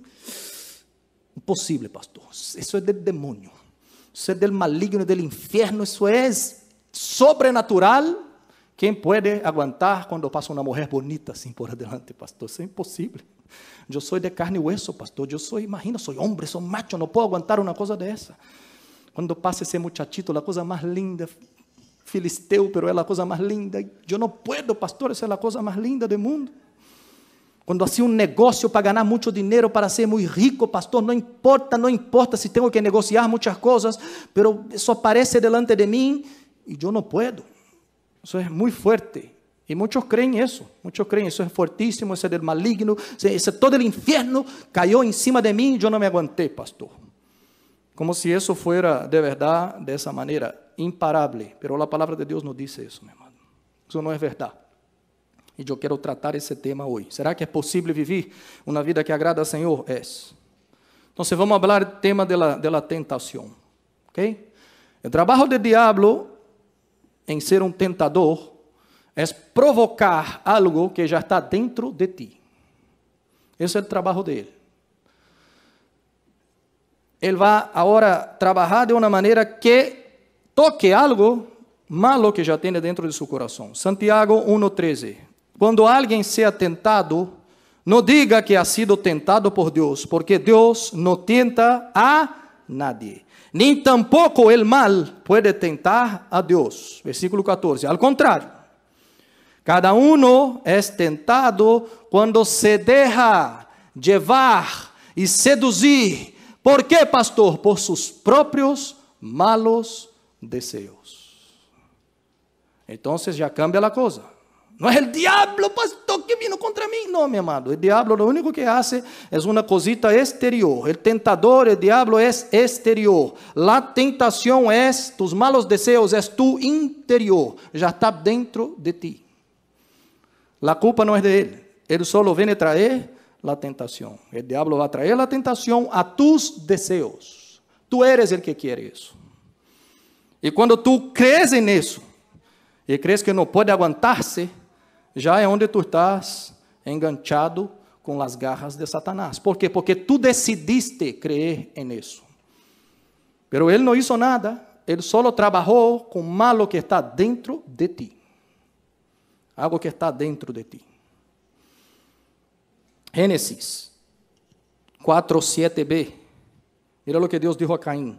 Imposible, pastor. Eso es del demonio. Eso es del maligno, del infierno. Eso es sobrenatural. ¿Quién puede aguantar cuando pasa una mujer bonita así por adelante, pastor? Eso es imposible. Yo soy de carne y hueso, pastor. Yo soy, imagina, soy hombre, soy macho. No puedo aguantar una cosa de esa. Cuando pasa ese muchachito, la cosa más linda, filisteo, pero es la cosa más linda. Yo no puedo, pastor, esa es la cosa más linda del mundo. Cuando hacía un negocio para ganar mucho dinero, para ser muy rico, pastor, no importa si tengo que negociar muchas cosas, pero eso aparece delante de mí y yo no puedo. Eso es muy fuerte. Y muchos creen eso, eso es fuertísimo, eso es del maligno, todo el infierno cayó encima de mí y yo no me aguanté, pastor. Como si eso fuera de verdad de esa manera, imparable. Pero la palabra de Dios no dice eso, mi hermano. Eso no es verdad. Y yo quiero tratar ese tema hoy. ¿Será que es posible vivir una vida que agrada al Señor? Es. Entonces vamos a hablar del tema de la tentación. ¿Okay? El trabajo del diablo en ser un tentador es provocar algo que ya está dentro de ti. Ese es el trabajo de él. Él va ahora a trabajar de una manera que toque algo malo que ya tiene dentro de su corazón. Santiago 1:13. Cuando alguien sea tentado, no diga que ha sido tentado por Dios, porque Dios no tienta a nadie, ni tampoco el mal puede tentar a Dios. Versículo 14. Al contrario, cada uno es tentado cuando se deja llevar y seducir. ¿Por qué, pastor? Por sus propios malos deseos. Entonces ya cambia la cosa. No es el diablo, pastor, que vino contra mí. No, mi amado, el diablo lo único que hace es una cosita exterior. El tentador, el diablo es exterior. La tentación es, tus malos deseos es tu interior. Ya está dentro de ti. La culpa no es de él. Él solo viene a traer la tentación. El diablo va a traer la tentación a tus deseos. Tú eres el que quiere eso. E quando tu crees nisso, e crees que não pode aguentar-se, já é onde tu estás enganchado com as garras de Satanás. ¿Por quê? Porque tu decidiste creer nisso. Pero ele não hizo nada, ele solo trabalhou com malo que está dentro de ti. Algo que está dentro de ti. Gênesis 4:7b. Mira lo que Deus dijo a Caín.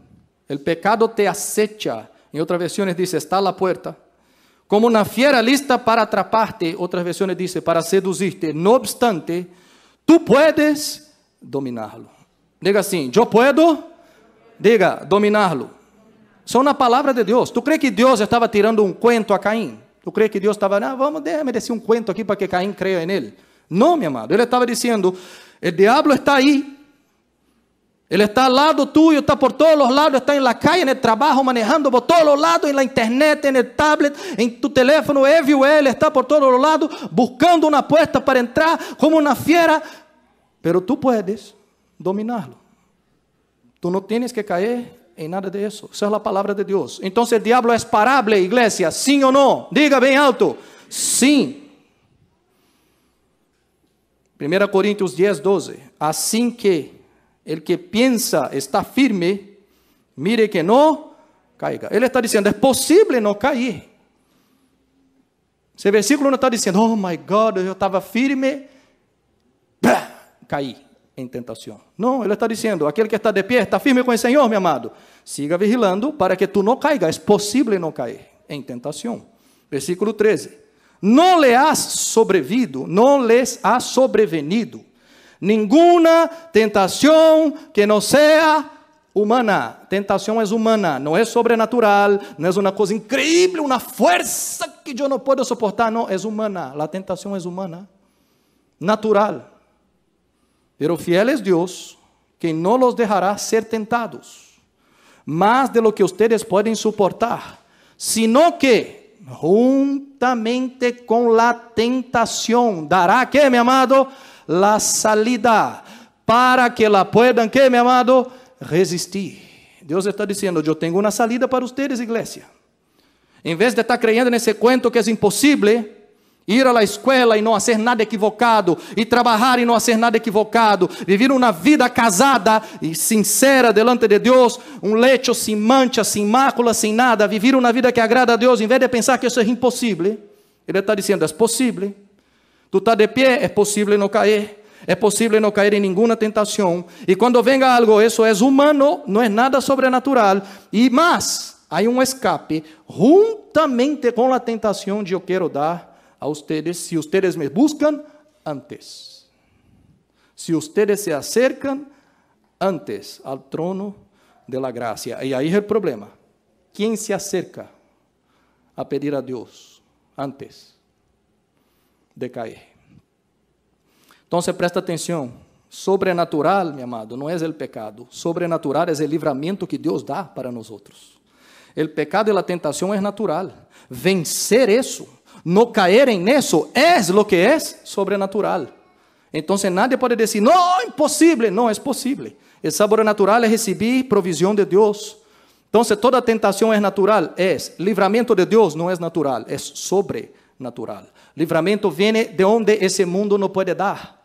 El pecado te acecha. En otras versiones dice, está a la puerta. Como una fiera lista para atraparte. Otras versiones dice, para seducirte. No obstante, tú puedes dominarlo. Diga assim, yo puedo, diga, dominarlo. São uma palavra de Deus. Tu crê que Deus estava tirando um cuento a Caim? Tu crê que Deus estava, déjame decir um cuento aqui para que Caim creia nele? Não, meu amado. Ele estava dizendo, o diabo está aí. Ele está ao lado tuyo, está por todos os lados, está em la calle, no trabalho, manejando por todos os lados, em la internet, en el tablet, em tu teléfono, ele está por todos os lados, buscando uma puerta para entrar, como uma fiera, pero tu puedes dominarlo. Tu não tienes que cair em nada de isso. Essa é a palavra de Deus. Então, o diabo é parable, igreja, sim ou não? Diga bem alto, sim. 1 Coríntios 10:12. Assim que el que piensa está firme, mire que não caiga. Ele está dizendo, é possível não cair. Esse versículo não está dizendo, oh my God, eu estava firme, caí em tentação. Não, ele está dizendo, aquele que está de pé, está firme com o Senhor, meu amado. Siga vigilando para que tu não caiga. É possível não cair em tentação. Versículo 13. Não lhes ha sobrevenido nenhuma tentação que não seja humana. Tentação é humana, não é sobrenatural, não é uma coisa incrível, uma força que eu não posso suportar, não, é humana. A tentação é humana, natural. Pero fiel es Dios, que no los dejará ser tentados, más de lo que ustedes pueden soportar, sino que juntamente con la tentación dará, ¿qué, mi amado? La salida, para que la puedan, ¿qué, mi amado? Resistir. Deus está dizendo, eu tenho uma salida para ustedes, igreja. Em vez de estar creyendo nesse cuento que é impossível, ir à escola e não fazer nada equivocado, e trabalhar e não fazer nada equivocado, viver uma vida casada e sincera delante de Deus, um lecho sem mancha, sem mácula, sem nada, viver uma vida que agrada a Deus, em vez de pensar que isso é impossível, Ele está dizendo, é possível. Tu está de pé, é possível não cair. É possível não cair em nenhuma tentação. E quando venga algo, isso é humano, não é nada sobrenatural. E mais, há um escape, juntamente com a tentação que eu quero dar a ustedes, se ustedes me buscam antes. Se ustedes se acercam antes ao trono de la gracia. E aí é o problema. Quem se acerca a pedir a Deus antes de cair? Então, presta atenção. Sobrenatural, meu amado, não é o pecado. Sobrenatural é o livramento que Deus dá para nós outros. O pecado e a tentação é natural. Vencer isso, não cair em isso, é o que é sobrenatural. Então, nadie pode dizer, não, impossível. Não, é possível. O sobrenatural é receber provisão de Deus. Então, toda tentação é natural. É livramento de Deus, não é natural, é sobrenatural. Livramento vem de onde esse mundo não pode dar.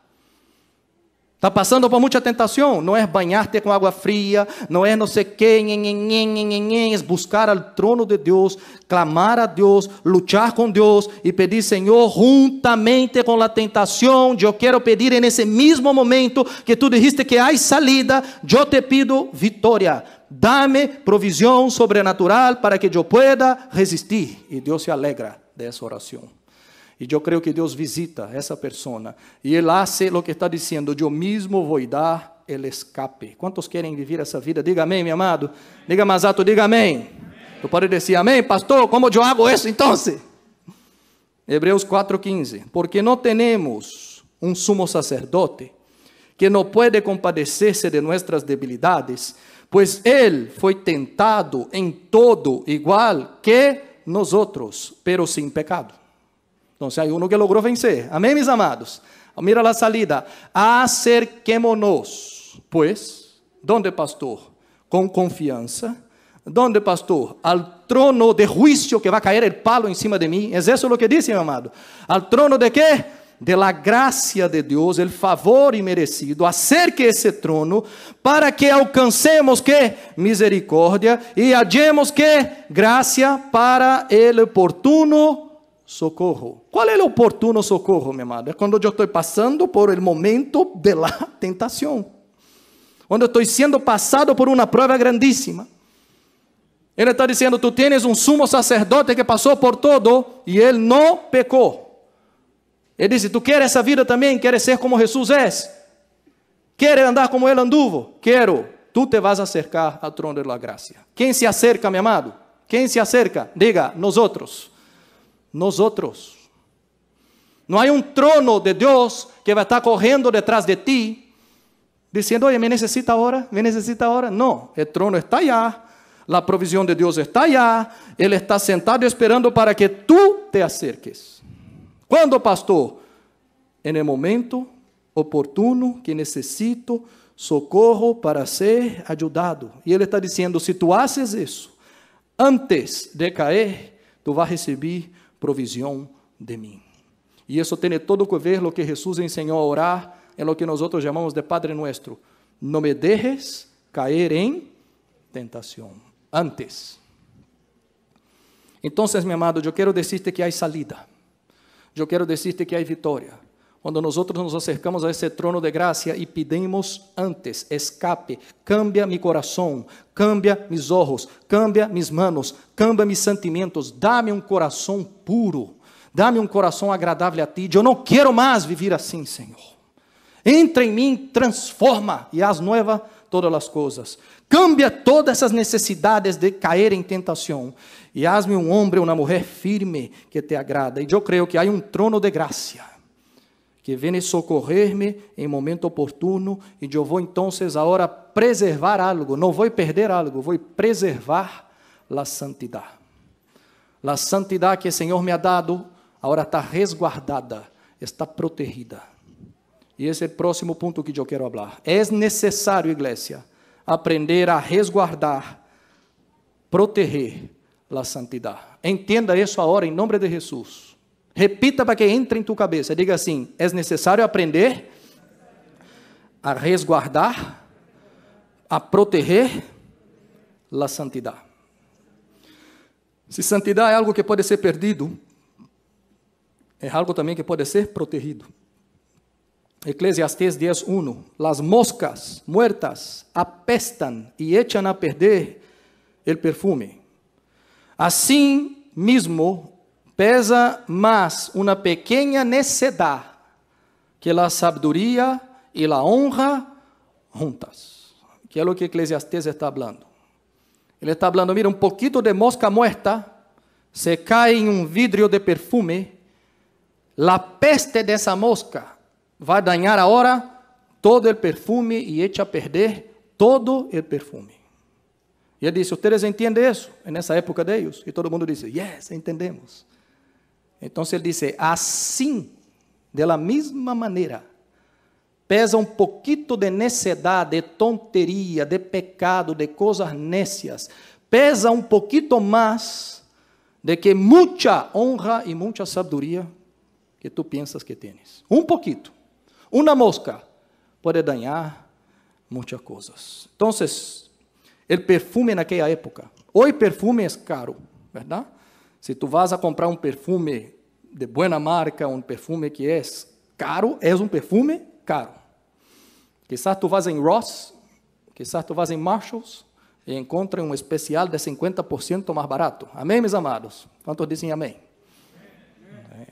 Está passando por muita tentação, não é banhar-te com água fria, não é não sei o que, é buscar o trono de Deus, clamar a Deus, lutar com Deus e pedir, Senhor, juntamente com a tentação, eu quero pedir nesse mesmo momento que tu dijiste que há salida, eu te pido vitória. Dame provisão sobrenatural para que eu pueda resistir. E Deus se alegra dessa oração. E eu creio que Deus visita essa pessoa. E Ele hace o que está dizendo. Eu mesmo vou dar o escape. Quantos querem viver essa vida? Diga amém, meu amado. Diga mais alto, diga amém. Tu pode dizer amém, pastor. Como eu hago isso então? Hebreus 4:15. Porque não temos um sumo sacerdote que não pode compadecer-se de nossas debilidades, pois Ele foi tentado em todo igual que nós outros, pero sem pecado. Então, há um que logrou vencer. Amém, meus amados? Mira a salida. Acerquémonos, pues, donde, pastor? Com confiança, ¿Dónde, pastor? Al trono de juicio que va a caer el palo encima de mí. ¿Es eso lo que dice, mi amado? ¿Al trono de qué? De la gracia de Dios, el favor inmerecido. Acerque ese trono para que alcancemos ¿qué? Misericordia y hallemos ¿qué? Gracia para el oportuno socorro. ¿Cuál es el oportuno socorro, mi amado? Es cuando yo estoy pasando por el momento de la tentación. Cuando estoy siendo pasado por una prueba grandísima. Ele está dizendo, tú tienes un sumo sacerdote que pasó por todo y él no pecó. Ele disse, tu queres essa vida também? Queres ser como Jesus és? Queres andar como ele anduvo? Quero. Tu te vas a acercar ao trono da graça. Quem se acerca, meu amado? Quem se acerca? Diga, nosotros. Nosotros. Não há um trono de Deus que vai estar correndo detrás de ti, dizendo, oye, me necessita ahora, me necessita ahora. Não, o trono está allá. A provisão de Deus está allá. Ele está sentado esperando para que tu te acerques. Quando, pastor? En el momento oportuno que necessito socorro para ser ajudado. E ele está dizendo, se tu haces isso, antes de cair, tu vas receber provisão de mim. E isso tem todo que ver lo que Jesus ensinou a orar, em lo que nós chamamos de Padre Nuestro. No me dejes caer em tentação. Antes. Então, meu amado, eu quero dizer-te que há salida. Eu quero dizer-te que há vitória. Quando nós nos acercamos a esse trono de graça e pedimos antes escape, cambia mi coração, cambia mis ojos, cambia mis manos, cambia mis sentimentos, dá-me um coração puro, dá-me um coração agradável a ti. Eu não quero mais viver assim, Senhor. Entra em mim, transforma e haz nueva todas as coisas. Cambia todas essas necessidades de cair em tentação e haz-me um homem ou uma mulher firme que te agrada. E eu creio que há um trono de graça que vem socorrer-me em momento oportuno e eu vou então agora preservar algo, não vou perder algo, vou preservar a santidade. A santidade que o Senhor me ha dado agora está resguardada, está protegida. E esse é o próximo ponto que eu quero falar. É necessário, igreja, aprender a resguardar, proteger a santidade. Entenda isso agora em nome de Jesus. Repita para que entre em tua cabeça. Diga assim, é necessário aprender a resguardar, a proteger a santidade. Se santidade é algo que pode ser perdido, é algo também que pode ser protegido. Eclesiastés 10:1. Las moscas muertas apestan y echan a perder el perfume. Assim mismo pesa más una pequeña necedad que la sabiduría y la honra juntas. Que é o que Eclesiastés está hablando. Ele está hablando, mira, um poquito de mosca muerta se cae em um vidrio de perfume, la peste dessa mosca vai dañar agora todo o perfume e echa a perder todo o perfume. E ele disse, vocês entendem isso? Nessa época de ellos. E todo mundo disse, yes, entendemos. Então ele disse, assim, de la mesma maneira, pesa um pouquito de necedade, de tonteria, de pecado, de coisas necias. Pesa um pouquito mais de que muita honra e muita sabedoria que tu pensas que tens. Um pouquito. Uma mosca pode dañar muitas coisas. Então, o perfume naquela época. Hoje perfume é caro, verdade? Se tu vas a comprar um perfume de boa marca, um perfume que é caro, é um perfume caro. Quizás tu vas em Ross, quizás tu vas em Marshalls e encontres um especial de 50% mais barato. Amém, meus amados? Quantos dizem amém?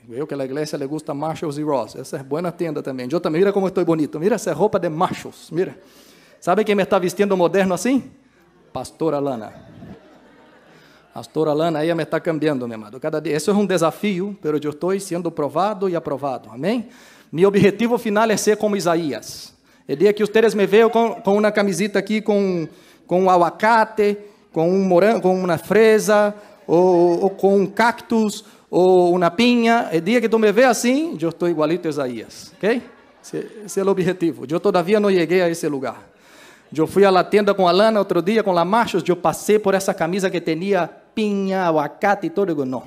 Veo que a igreja le gusta Marshalls e Ross. Essa é boa tenda também. Eu também, mira como estou bonito. Mira essa roupa de Marshalls. Mira. Sabe quem me está vestindo moderno assim? Pastora Lana. Pastora Lana, ela me está cambiando, meu amado. Cada dia. Isso é um desafio, mas eu estou sendo provado e aprovado. Amém? Meu objetivo final é ser como Isaías. O dia que vocês me veem com uma camiseta aqui com um aguacate, com um morango, com uma fresa, ou com um cactus, ou uma pinha. O dia que tu me vê assim, eu estou igualito a Isaías, ok? Esse é o objetivo. Eu todavia não cheguei a esse lugar. Eu fui à la tienda com a Lana outro dia, com a Machos, eu passei por essa camisa que tinha pinha, aguacate e todo. Eu digo, não,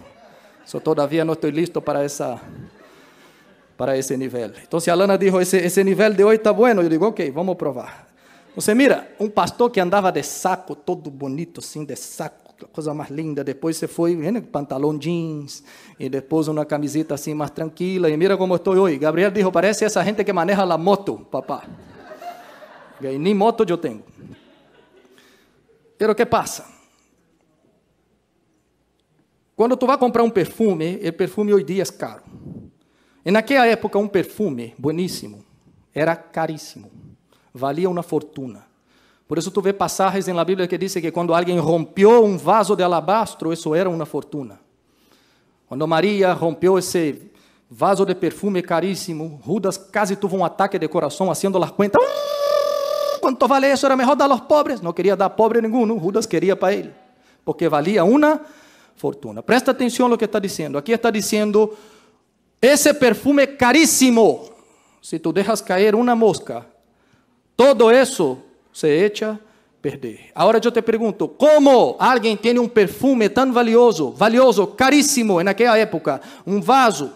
todavia não estou listo para esse nível. Então, se a Lana dijo, esse nível de hoje está bueno, eu digo, ok, vamos provar. Você mira, um pastor que andava de saco, todo bonito, assim, de saco, coisa mais linda, depois você foi, né, pantalão jeans, e depois uma camiseta assim mais tranquila, e mira como estou hoje. Gabriel dijo, parece essa gente que maneja a moto, papá. E nem moto eu tenho. Pero o que passa? Quando tu vai comprar um perfume, o perfume hoje em dia é caro. E naquela época, um perfume bueníssimo era caríssimo. Valia uma fortuna. Por isso tu vê passagens na Bíblia que dizem que quando alguém rompeu um vaso de alabastro, isso era uma fortuna. Quando Maria rompeu esse vaso de perfume caríssimo, Judas quase teve um ataque de coração, haciendo las cuentas. Quanto vale isso? Era melhor dar aos pobres. Não queria dar a pobre nenhum, Judas queria para ele, porque valia uma fortuna. Presta atenção no que está dizendo. Aqui está dizendo, esse perfume caríssimo, se tu deixas cair uma mosca, todo isso se echa a perder. Agora eu te pergunto, como alguém tem um perfume tão valioso, caríssimo, naquela época, um vaso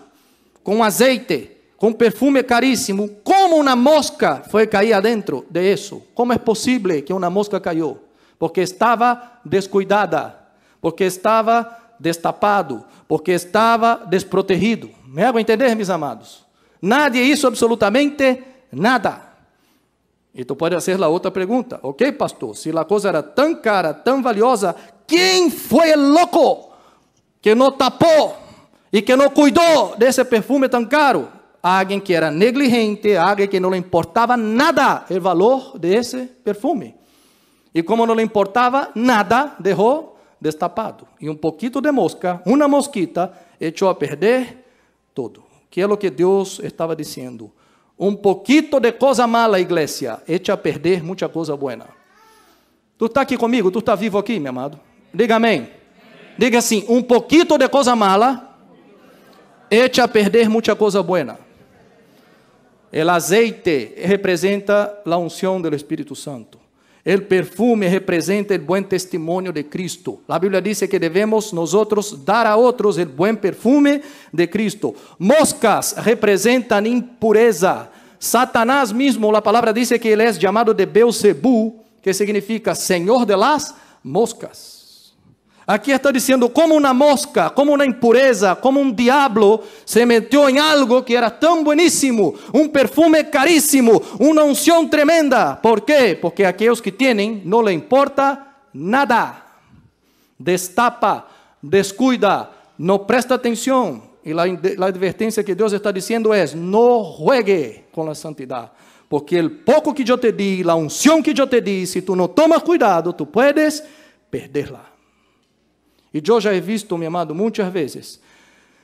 com azeite, com perfume caríssimo, como uma mosca foi cair adentro de isso? Como é possível que uma mosca caiu? Porque estava descuidada, porque estava destapado, porque estava desprotegido. Me hago entender, meus amados? Nadie hizo absolutamente nada. E tu pode fazer a outra pergunta. Ok, pastor, se a coisa era tão cara, tão valiosa, quem foi o louco que não tapou e que não cuidou desse perfume tão caro? Alguém que era negligente, alguém que não lhe importava nada o valor desse perfume. E como não lhe importava nada, deixou destapado. E um pouquinho de mosca, uma mosquita, echou a perder todo. Que é o que Deus estava dizendo. Um pouquinho de coisa mala, igreja, echa a perder muita coisa boa. Tu está aqui comigo? Tu está vivo aqui, meu amado? Diga amém. Diga assim, um pouquinho de coisa mala, echa a perder muita coisa boa. O azeite representa a unção do Espírito Santo. O perfume representa o bom testemunho de Cristo. A Bíblia diz que devemos nós dar a outros o bom perfume de Cristo. Moscas representam impureza. Satanás mesmo, a palavra diz que ele é chamado de Beelzebú, que significa Senhor de las moscas. Aqui está dizendo como uma mosca, como uma impureza, como um diabo se meteu em algo que era tão bueníssimo, um perfume caríssimo, uma unção tremenda. ¿Por quê? Porque aqueles que têm não lhe importa nada. Destapa, descuida, não presta atenção. E a advertência que Deus está dizendo é, não juegue com a santidade. Porque o pouco que eu te di, a unção que eu te di, se tu não tomas cuidado, tu puedes perderla. E eu já he visto, meu amado, muitas vezes,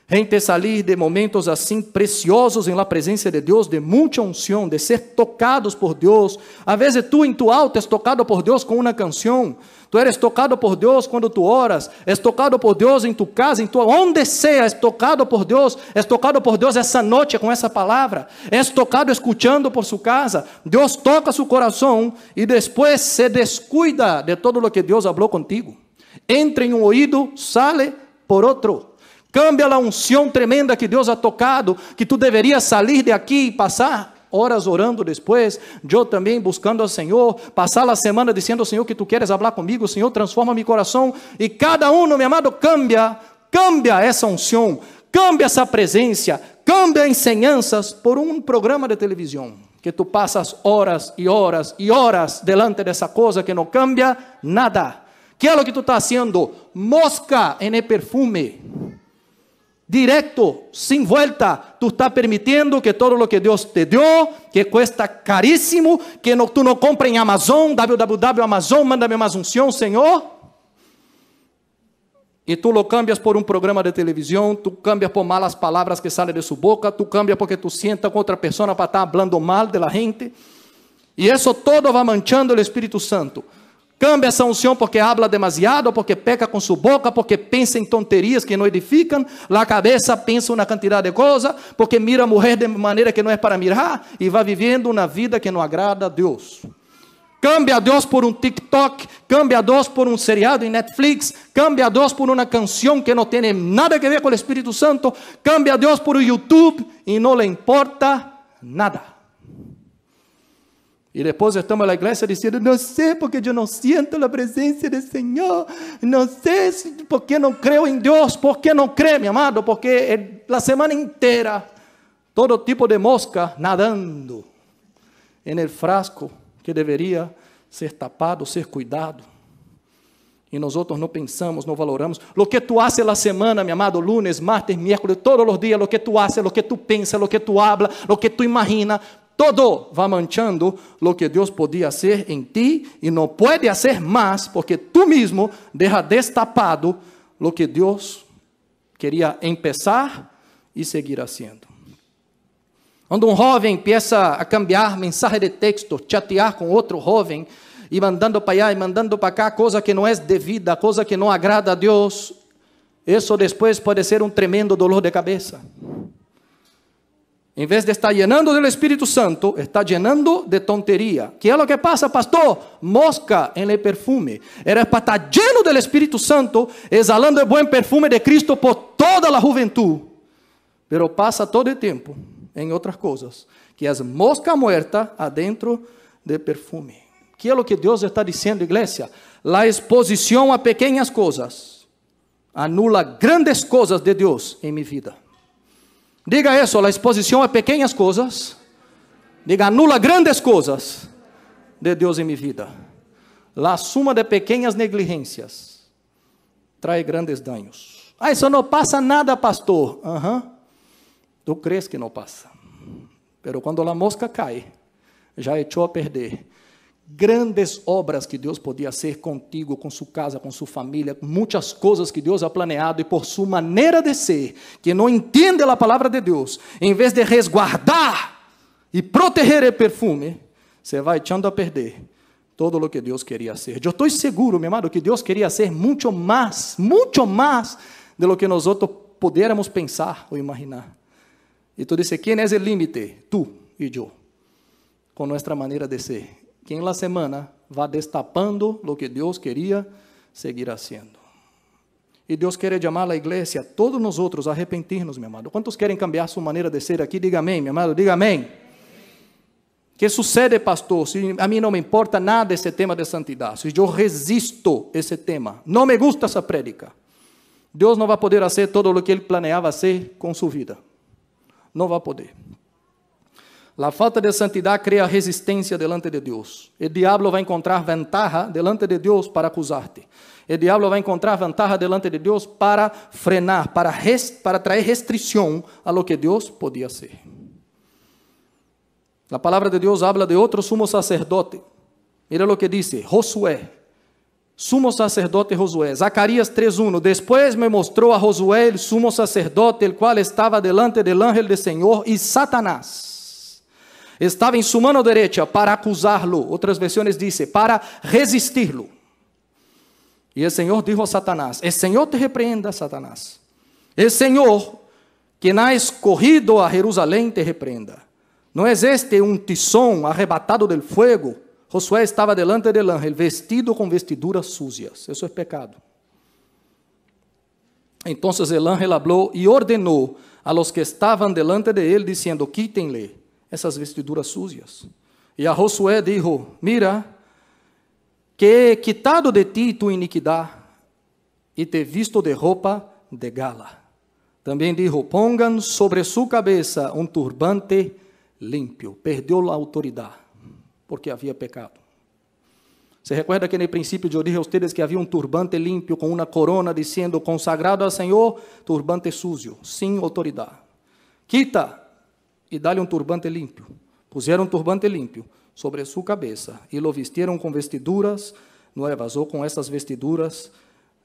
gente sair de momentos assim preciosos em la presença de Deus, de muita unção, de ser tocados por Deus. Às vezes tu em tu alto és tocado por Deus com uma canção. Tu eres tocado por Deus quando tu oras. És tocado por Deus em tu casa, onde seja, és tocado por Deus. És tocado por Deus essa noite com essa palavra. És tocado escutando por sua casa. Deus toca seu coração e depois se descuida de todo o que Deus falou contigo. Entra em um ouído, sale por outro. Cambia a unção tremenda que Deus ha tocado, que tu deverias sair de aqui e passar horas orando depois, eu também buscando ao Senhor, passar a semana dizendo ao Senhor que tu queres falar comigo, Senhor, transforma meu coração, e cada um, meu amado, cambia essa unção, cambia essa presença, cambia ensinanças por um programa de televisão, que tu passas horas e horas e horas delante dessa coisa que não cambia nada. Que é o que tu está fazendo? Mosca em perfume. Direto, sem volta, tu está permitindo que todo o que Deus te deu, que custa caríssimo, que tu não compra em Amazon, www Amazon, manda-me mais unção, Senhor. E tu lo cambias por um programa de televisão, tu cambias por malas palavras que saem de sua boca, tu cambias porque tu sienta com outra pessoa para estar falando mal de la gente. E isso todo vai manchando o Espírito Santo. Cambia essa unção porque habla demasiado, porque peca com sua boca, porque pensa em tonterias que não edificam, a cabeça pensa uma quantidade de coisas, porque mira a mulher de maneira que não é para mirar, e vai vivendo uma vida que não agrada a Deus. Cambia a Deus por um TikTok, cambia a Deus por um seriado em Netflix, cambia a Deus por uma canção que não tem nada a ver com o Espírito Santo, cambia a Deus por o YouTube e não lhe importa nada. E depois estamos na igreja dizendo, não sei porque eu não sinto a presença do Senhor, não sei porque não creio em Deus, porque não creio, meu amado, porque a semana inteira, todo tipo de mosca nadando no frasco que deveria ser tapado, ser cuidado. E nós outros não pensamos, não valoramos. Lo que tu haces la semana, meu amado, lunes, martes, miércoles, todos os dias, lo que tu haces, lo que tu pensas, lo que tu hablas, lo que tu imaginas, todo va manchando lo que Deus podia hacer em ti e não pode hacer mais, porque tu mesmo deja destapado lo que Deus queria empezar e seguir haciendo. Quando um jovem empieza a cambiar mensagem de texto, chatear com outro jovem, e mandando para allá e mandando para cá, coisa que não é devida, coisa que não agrada a Deus, isso depois pode ser um tremendo dolor de cabeça. Em vez de estar llenando do Espírito Santo, está llenando de tonteria. Que é o que passa, pastor? Mosca en el perfume. Era para estar lleno do Espírito Santo, exalando o bom perfume de Cristo por toda a juventude. Pero passa todo o tempo em outras coisas, que as moscas muertas adentro de perfume. Que é o que Deus está dizendo, igreja? A exposição a pequenas coisas anula grandes coisas de Deus em minha vida. Diga isso, a exposição a pequenas coisas, diga, anula grandes coisas de Deus em minha vida. A suma de pequenas negligências traz grandes danos. Ah, isso não passa nada, pastor. Tu crees que não passa. Pero quando a mosca cai, já echou a perder grandes obras que Deus podia fazer contigo, com sua casa, com sua família, muitas coisas que Deus ha planeado, e por sua maneira de ser, que não entende a palavra de Deus, em vez de resguardar e proteger o perfume, você vai echando a perder todo o que Deus queria ser. Eu estou seguro, meu amado, que Deus queria ser muito mais de lo que nós outros pudiéramos pensar ou imaginar. E tu dices, quem é o límite? Tu e eu, com nossa maneira de ser. Que em la semana va destapando lo que Deus queria seguir haciendo. E Deus quer chamar a igreja, todos nós outros, a arrepentir-nos, meu amado. Quantos querem cambiar sua maneira de ser aqui? Diga amém, meu amado, diga amém. Que sucede, pastor? Se a mim não me importa nada esse tema de santidade, se eu resisto esse tema, não me gusta essa prédica, Deus não vai poder fazer todo o que Ele planeava fazer com sua vida. Não vai poder. A falta de santidade cria resistência delante de Deus. O diabo vai encontrar ventaja delante de Deus para acusar-te. O diabo vai encontrar ventaja delante de Deus para frenar, para trazer restrição a lo que Deus podia ser. A palavra de Deus habla de outro sumo sacerdote. Mira o que diz Josué. Sumo sacerdote Josué. Zacarias 3:1. Después me mostrou a Josué, el sumo sacerdote, el cual estava delante del ángel del Senhor, e Satanás estava em sua mão direita para acusá-lo. Outras versões dizem, para resistir-lo. E o Senhor dijo a Satanás, el Senhor te repreenda, Satanás. El Senhor, quien ha escogido a Jerusalém, te repreenda. Não é este um tizón arrebatado del fuego? Josué estava delante del ángel, vestido com vestiduras sucias. Isso é pecado. Então el ángel habló e ordenou a los que estavam delante de él, diciendo, quítenle essas vestiduras sucias. E a Josué dijo, mira, que he quitado de ti tu iniquidade, e te visto de roupa de gala. Também dijo, pongan sobre su cabeza um turbante limpio. Perdeu a autoridade, porque havia pecado. Se recuerda que no princípio eu dije a ustedes que havia um turbante limpio com uma corona dizendo, consagrado ao Senhor, turbante sucio, sem autoridade. Quita e dá-lhe um turbante limpo. Puseram um turbante limpo sobre sua cabeça e lo vistieron com vestiduras nuevas, ou com essas vestiduras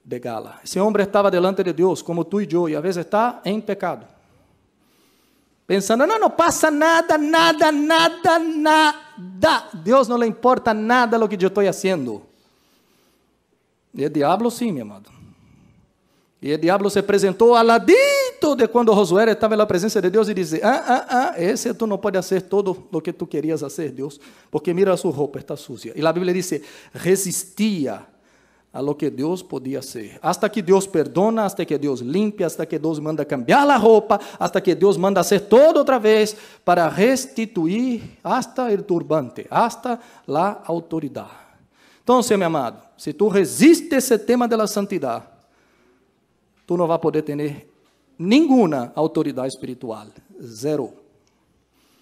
de gala. Esse homem estava delante de Deus, como tu e eu, e às vezes está em pecado. Pensando, não passa nada. Deus não lhe importa nada do que eu estou fazendo. E o diabo sim, meu amado. E o diabo se apresentou al ladito de quando Josué estava na presença de Deus e disse: esse tu não pode fazer todo o que tu querias fazer, Deus, porque mira sua roupa, está sucia. E a Bíblia diz: resistia a lo que Deus podia hacer. Hasta que Deus perdona, hasta que Deus limpia, hasta que Deus manda cambiar a roupa, hasta que Deus manda hacer todo outra vez para restituir hasta el turbante, hasta la autoridade. Então, meu amado, se tu resistes esse tema da santidade, tu não vai poder ter nenhuma autoridade espiritual. Zero.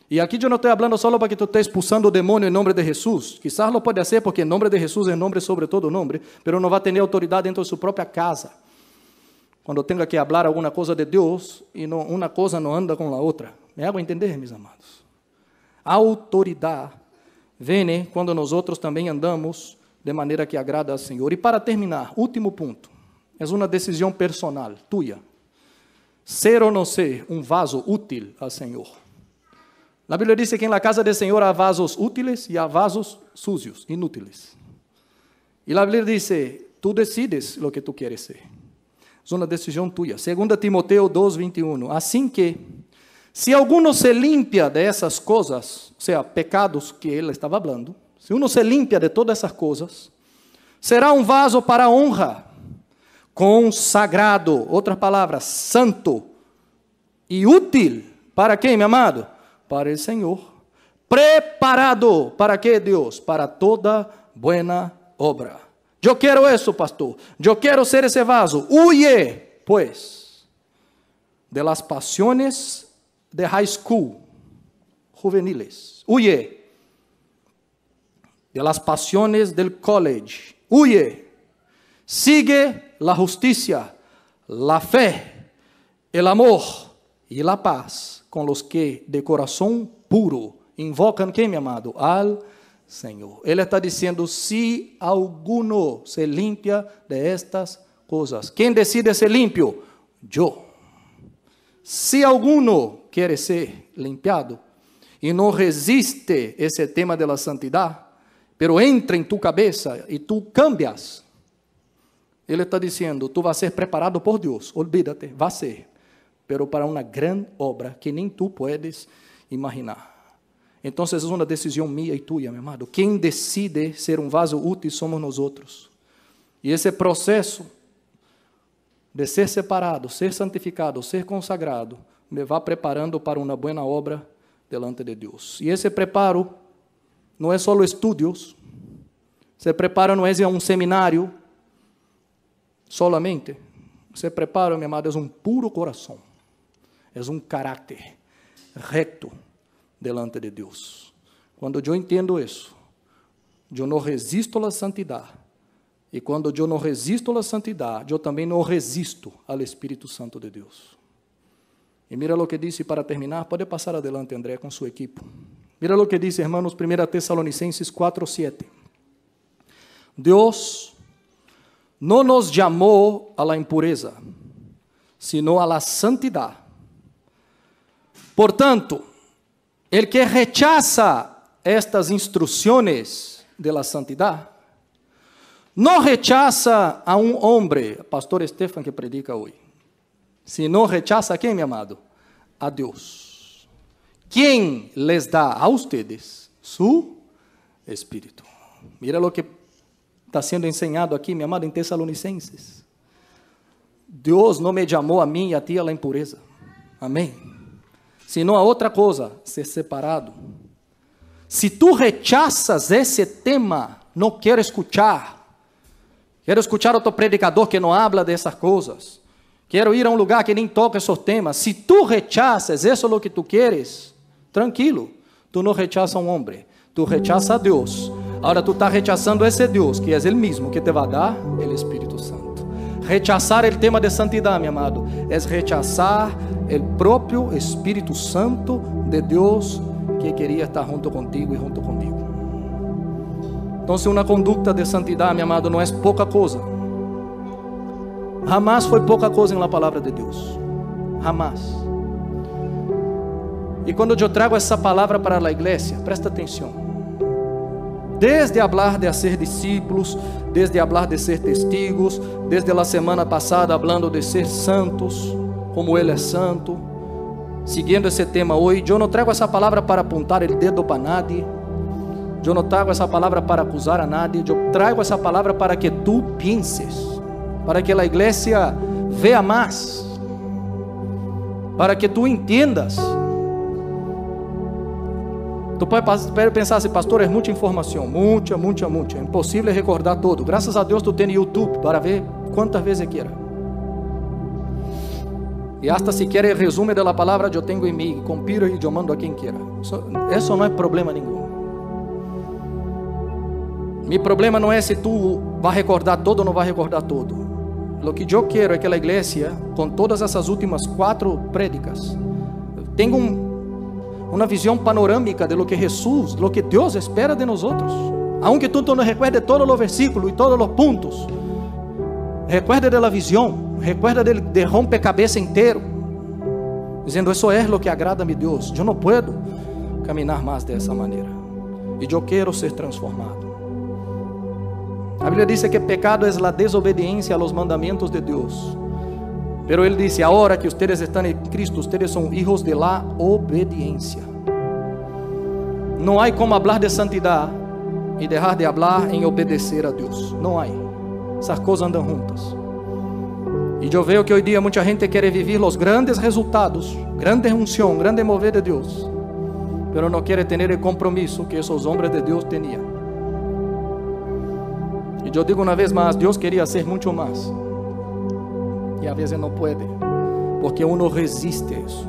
E aqui eu não estou falando só para que tu esteja expulsando o demônio em nome de Jesus. Quizás lo pode ser porque em nome de Jesus é nome sobre todo nome, mas não vai ter autoridade dentro de sua própria casa. Quando tenha que falar alguma coisa de Deus e não, uma coisa não anda com a outra. Me hago entender, meus amados? A autoridade vem quando nós outros também andamos de maneira que agrada ao Senhor. E para terminar, último ponto. É uma decisão personal, tua. Ser ou não ser um vaso útil ao Senhor. A Bíblia diz que na casa do Senhor há vasos úteis e há vasos sucios, inúteis. E a Bíblia diz: tu decides o que tu queres ser. É uma decisão tua. 2 Timoteo 2:21. Assim que, se alguno se limpia dessas coisas, ou seja, pecados que ele estava falando, se uno se limpia de todas essas coisas, será um vaso para honra, consagrado, outra palavra, santo e útil. Para quem, meu amado? Para o Senhor. Preparado, ¿para quê, Deus? Para toda buena obra. Eu quero isso, pastor. Eu quero ser esse vaso. Huye, pues, de las pasiones de high school, juveniles. Huye de las pasiones del college. Huye. Sigue la justicia, la fe, el amor y la paz com los que de coração puro invocam quem, meu amado? Al Senhor. Ele está dizendo: se alguno se limpia de estas coisas. Quem decide ser limpio? Eu. Se alguno quer ser limpiado e não resiste esse tema da santidade, pero entra em tu cabeça e tu cambias, ele está dizendo: tu vas ser preparado por Deus. Olvídate, vai ser. Pero para uma grande obra que nem tu puedes imaginar. Então, é uma decisão minha e tua, meu amado. Quem decide ser um vaso útil somos nós outros. E esse processo de ser separado, ser santificado, ser consagrado, me vai preparando para uma boa obra delante de Deus. E esse preparo não é só estudos. Se preparo não é um seminário solamente. Se prepara, meu amado, é um puro coração. É um caráter reto delante de Deus. Quando eu entendo isso, eu não resisto à santidade. E quando eu não resisto à santidade, eu também não resisto ao Espírito Santo de Deus. E mira o que disse para terminar. Pode passar adelante, André, com sua equipe. Mira o que dice, hermanos, 1 Tesalonicenses 4:7. Deus não nos chamou a la impureza, sino a la santidade. Portanto, el que rechaza estas instruções de la santidade, não rechaza a um homem, pastor Estefan que predica hoje, sino rechaza a quem, meu amado? A Deus. Quem les dá a ustedes su Espírito. Mira lo que está sendo ensinado aqui, meu amado, em Tessalonicenses. Deus não me chamou a mim e a ti a la impureza. Amém. Senão a outra coisa, ser separado. Se tu rechazas esse tema, não quero escuchar. Quero escuchar outro predicador que não habla dessas coisas. Quero ir a um lugar que nem toca esses temas. Se tu rechazas, isso é o que tu queres, tranquilo. Tu não rechazas um homem, tu rechazas a Deus. Agora tu estás rechazando esse Deus, que é Ele mesmo que te vai dar o Espírito Santo. Rechazar o tema de santidade, meu amado, é rechazar o próprio Espírito Santo de Deus que queria estar junto contigo e junto comigo. Então, se uma conduta de santidade, meu amado, não é pouca coisa. Jamás foi pouca coisa na palavra de Deus. Jamás. E quando eu trago essa palavra para a igreja, presta atenção. desde hablar de ser discípulos, desde hablar de ser testigos, desde la semana passada hablando de ser santos, como Ele é santo. Siguiendo esse tema hoje, eu não trago essa palavra para apontar o dedo para nadie, eu não trago essa palavra para acusar a nadie, eu trago essa palavra para que tu penses, para que a igreja vea mais, para que tu entendas. Tu pode pensar assim, pastor, é muita informação, muita, é impossível recordar todo. Graças a Deus tu tem YouTube para ver quantas vezes queira. E hasta se quer o resumo da palavra eu tenho em mim, compiro e eu mando a quem queira. Isso não é problema nenhum. Meu problema não é se tu vai recordar todo ou não vai recordar todo. O que eu quero é que a igreja, com todas essas últimas 4 prédicas, tenha uma visão panorâmica de lo que Jesus, lo que Deus espera de nós outros. Aunque tu não recuerde todos os versículos e todos os pontos, recuerde da visão, recuerde de romper-cabeça inteiro, dizendo, isso é o que agrada a mi Deus. Eu não posso caminhar mais dessa maneira, e eu quero ser transformado. A Bíblia diz que pecado é a desobediência a los mandamentos de Deus. Pero Ele disse, agora que ustedes estão em Cristo, ustedes são hijos de la obediencia. Não há como hablar de santidade e deixar de hablar em obedecer a Deus. Não há. Essas coisas andam juntas. E eu vejo que hoje dia muita gente quer viver os grandes resultados, grande unção, grande mover de Deus, pero não quer ter o compromisso que esses homens de Deus tinham. E eu digo uma vez mais, Deus queria ser muito mais. E a vezes não pode, porque uno resiste a isso.